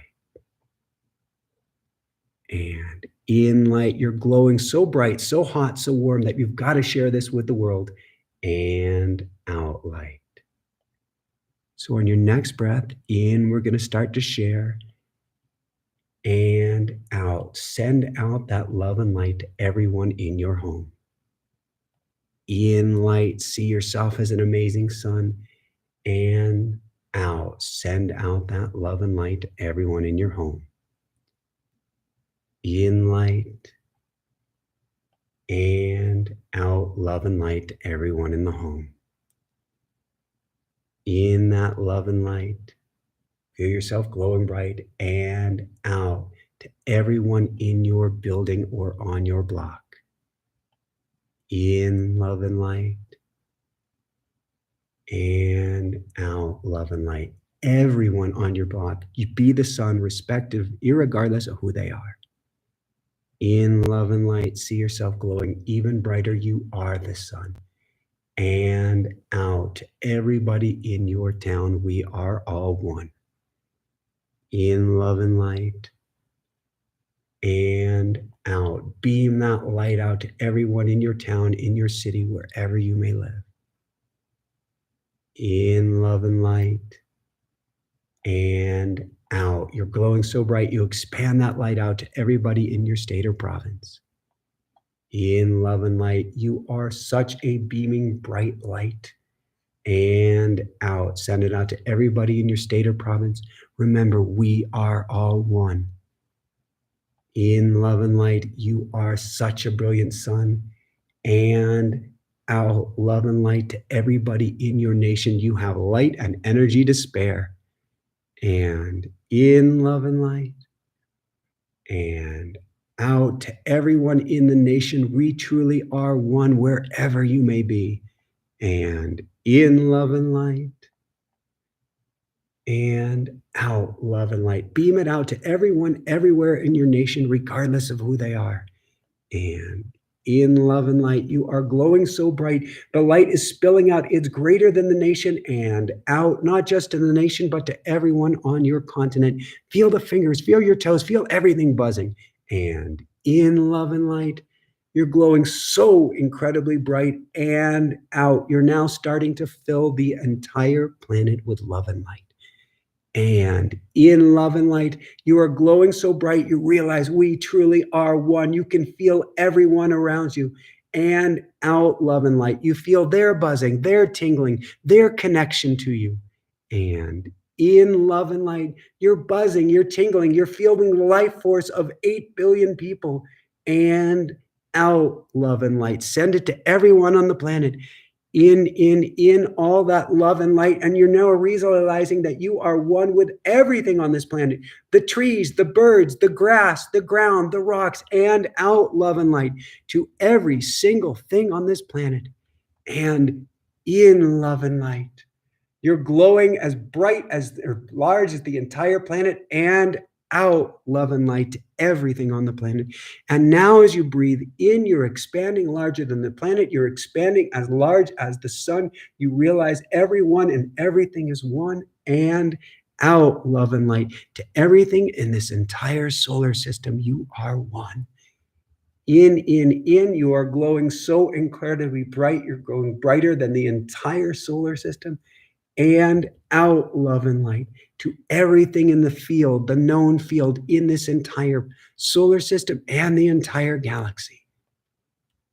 And in light, you're glowing so bright, so hot, so warm that you've got to share this with the world, and out light. So on your next breath, in, we're going to start to share, and out. Send out that love and light to everyone in your home. In light, see yourself as an amazing sun, and out. Send out that love and light to everyone in your home. In light, and out love and light to everyone in the home. In that love and light, feel yourself glowing bright, and out to everyone in your building or on your block. In love and light, and out love and light everyone on your block. You be the sun, irregardless of who they are. In love and light, see yourself glowing even brighter. You are the sun. And out, everybody in your town, we are all one. In love and light, and out. Beam that light out to everyone in your town, in your city, wherever you may live. In love and light, and out. You're glowing so bright, you expand that light out to everybody in your state or province. In love and light, you are such a beaming bright light. And out. Send it out to everybody in your state or province. Remember, we are all one. In love and light, you are such a brilliant sun. And out, love and light to everybody in your nation. You have light and energy to spare. And in love and light, and out to everyone in the nation. We truly are one wherever you may be. And in love and light, and out, love and light. Beam it out to everyone everywhere in your nation, regardless of who they are. And in love and light, you are glowing so bright. The light is spilling out. It's greater than the nation, and out, not just to the nation, but to everyone on your continent. Feel the fingers, feel your toes, feel everything buzzing. And in love and light, you're glowing so incredibly bright, and out. You're now starting to fill the entire planet with love and light. And in love and light, you are glowing so bright, you realize we truly are one. You can feel everyone around you. And out, love and light, you feel their buzzing, their tingling, their connection to you. And in love and light, you're buzzing, you're tingling, you're feeling the life force of 8 billion people. And out, love and light, send it to everyone on the planet. In all that love and light, and you're now realizing that you are one with everything on this planet, the trees, the birds, the grass, the ground, the rocks, and out, love and light to every single thing on this planet. And in love and light, you're glowing as bright as or large as the entire planet, and out, love and light to everything on the planet. And now as you breathe in, you're expanding larger than the planet. You're expanding as large as the sun. You realize everyone and everything is one. And out, love and light to everything in this entire solar system. You are one. In, you are glowing so incredibly bright. You're glowing brighter than the entire solar system. And out, love and light to everything in the field, the known field in this entire solar system and the entire galaxy.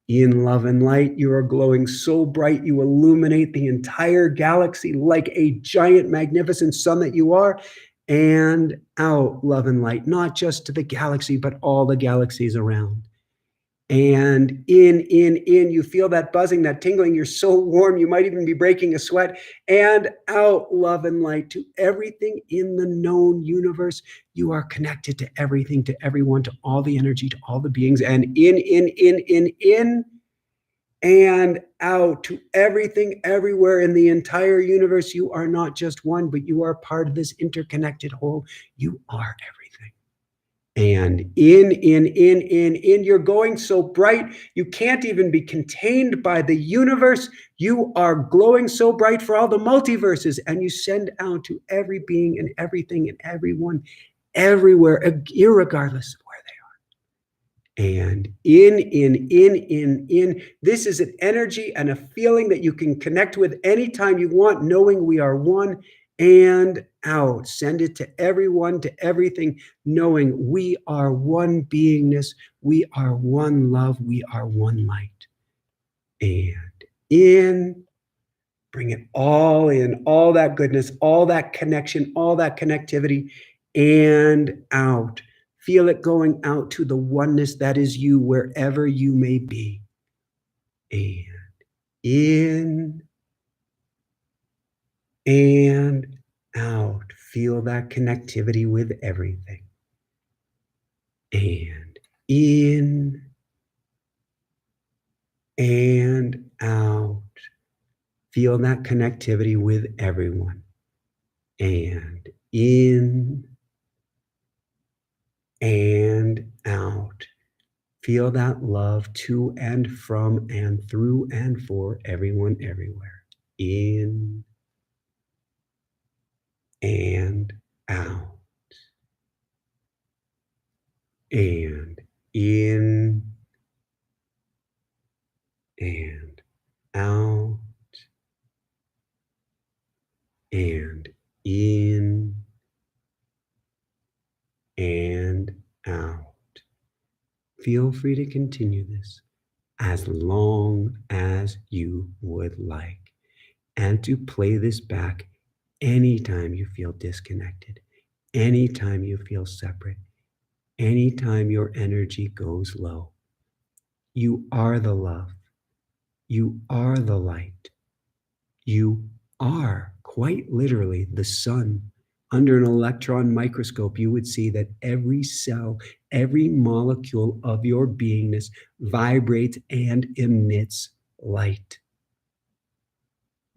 In love and light, you are glowing so bright, you illuminate the entire galaxy like a giant, magnificent sun that you are. And out, love and light, not just to the galaxy, but all the galaxies around. And in, you feel that buzzing, that tingling. You're so warm, you might even be breaking a sweat. And out, love and light to everything in the known universe. You are connected to everything, to everyone, to all the energy, to all the beings. And in, and out to everything, everywhere in the entire universe. You are not just one, but you are part of this interconnected whole. You are everything. And in, you're going so bright, you can't even be contained by the universe. You are glowing so bright for all the multiverses, and you send out to every being and everything and everyone, everywhere, irregardless of where they are. And in, this is an energy and a feeling that you can connect with anytime you want, knowing we are one. And out, send it to everyone, to everything, knowing we are one beingness, we are one love, we are one light. And in, bring it all in, all that goodness, all that connection, all that connectivity. And out, feel it going out to the oneness that is you, wherever you may be. And in, and out. Feel that connectivity with everything. And in, and out. Feel that connectivity with everyone. and in and out. Feel that love to and from and through and for everyone everywhere. In and out. And in and out. And in and out. Feel free to continue this as long as you would like, and to play this back anytime you feel disconnected, anytime you feel separate, anytime your energy goes low. You are the love. You are the light. You are quite literally the sun. Under an electron microscope, you would see that every cell, every molecule of your beingness vibrates and emits light.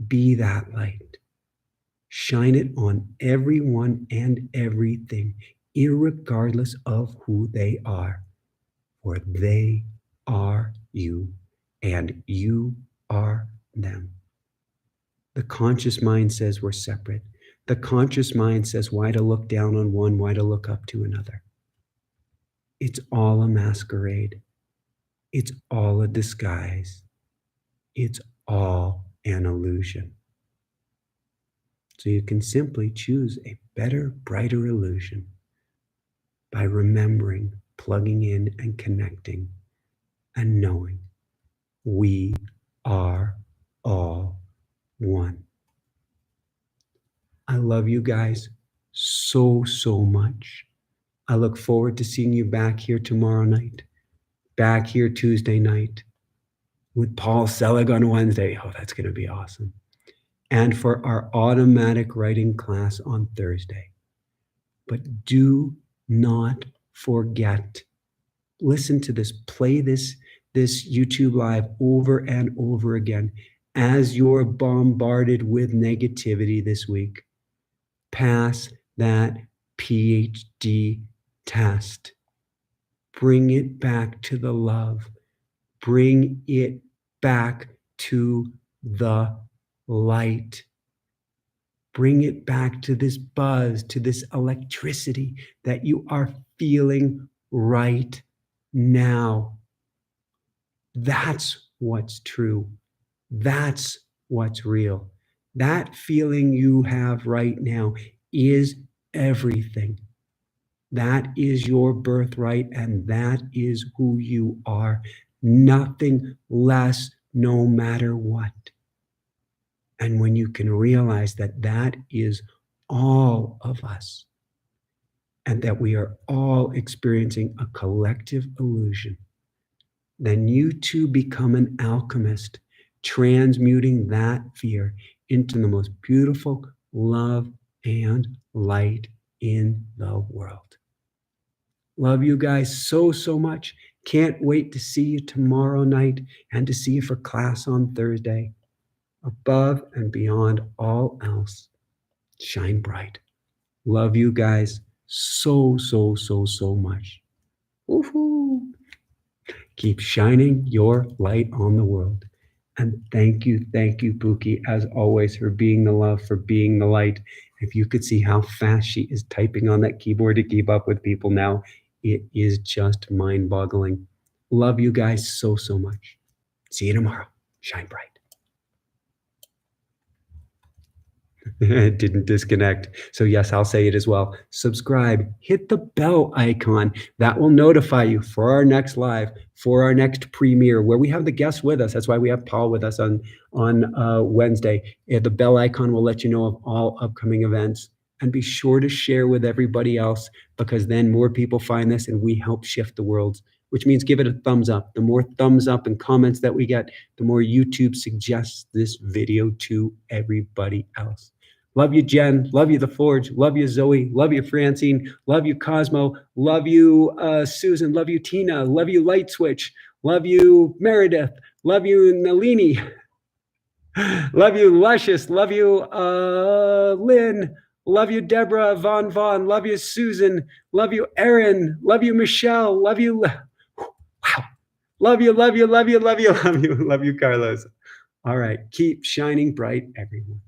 Be that light. Shine it on everyone and everything, irregardless of who they are, for they are you, and you are them. The conscious mind says we're separate. The conscious mind says why to look down on one, why to look up to another. It's all a masquerade. It's all a disguise. It's all an illusion. So you can simply choose a better, brighter illusion by remembering, plugging in, and connecting, and knowing we are all one. I love you guys so, so much. I look forward to seeing you back here tomorrow night, back here Tuesday night with Paul Selig on Wednesday. Oh, that's going to be awesome. And for our automatic writing class on Thursday. But do not forget, listen to this, play this YouTube live over and over again as you're bombarded with negativity this week. Pass that PhD test. Bring it back to the love. Bring it back to the light. Bring it back to this buzz, to this electricity that you are feeling right now. That's what's true. That's what's real. That feeling you have right now is everything. That is your birthright, and that is who you are. Nothing less, no matter what. And when you can realize that that is all of us, and that we are all experiencing a collective illusion, then you too become an alchemist, transmuting that fear into the most beautiful love and light in the world. Love you guys so, so much. Can't wait to see you tomorrow night and to see you for class on Thursday. Above and beyond all else, shine bright. Love you guys so, so, so, so much. Woohoo! Keep shining your light on the world. And thank you, Pookie, as always, for being the love, for being the light. If you could see how fast she is typing on that keyboard to keep up with people now, it is just mind-boggling. Love you guys so, so much. See you tomorrow. Shine bright. It didn't disconnect. So yes, I'll say it as well. Subscribe, hit the bell icon. That will notify you for our next live, for our next premiere, where we have the guests with us. That's why we have Paul with us on Wednesday. The bell icon will let you know of all upcoming events. And be sure to share with everybody else, because then more people find this and we help shift the world, which means give it a thumbs up. The more thumbs up and comments that we get, the more YouTube suggests this video to everybody else. Love you, Jen. Love you, The Forge. Love you, Zoe. Love you, Francine. Love you, Cosmo. Love you, Susan. Love you, Tina. Love you, Light Switch. Love you, Meredith. Love you, Nalini. Love you, Luscious. Love you, Lynn. Love you, Deborah, Vaughn. Love you, Susan. Love you, Erin. Love you, Michelle. Love you. Wow. Love you, Carlos. All right. Keep shining bright, everyone.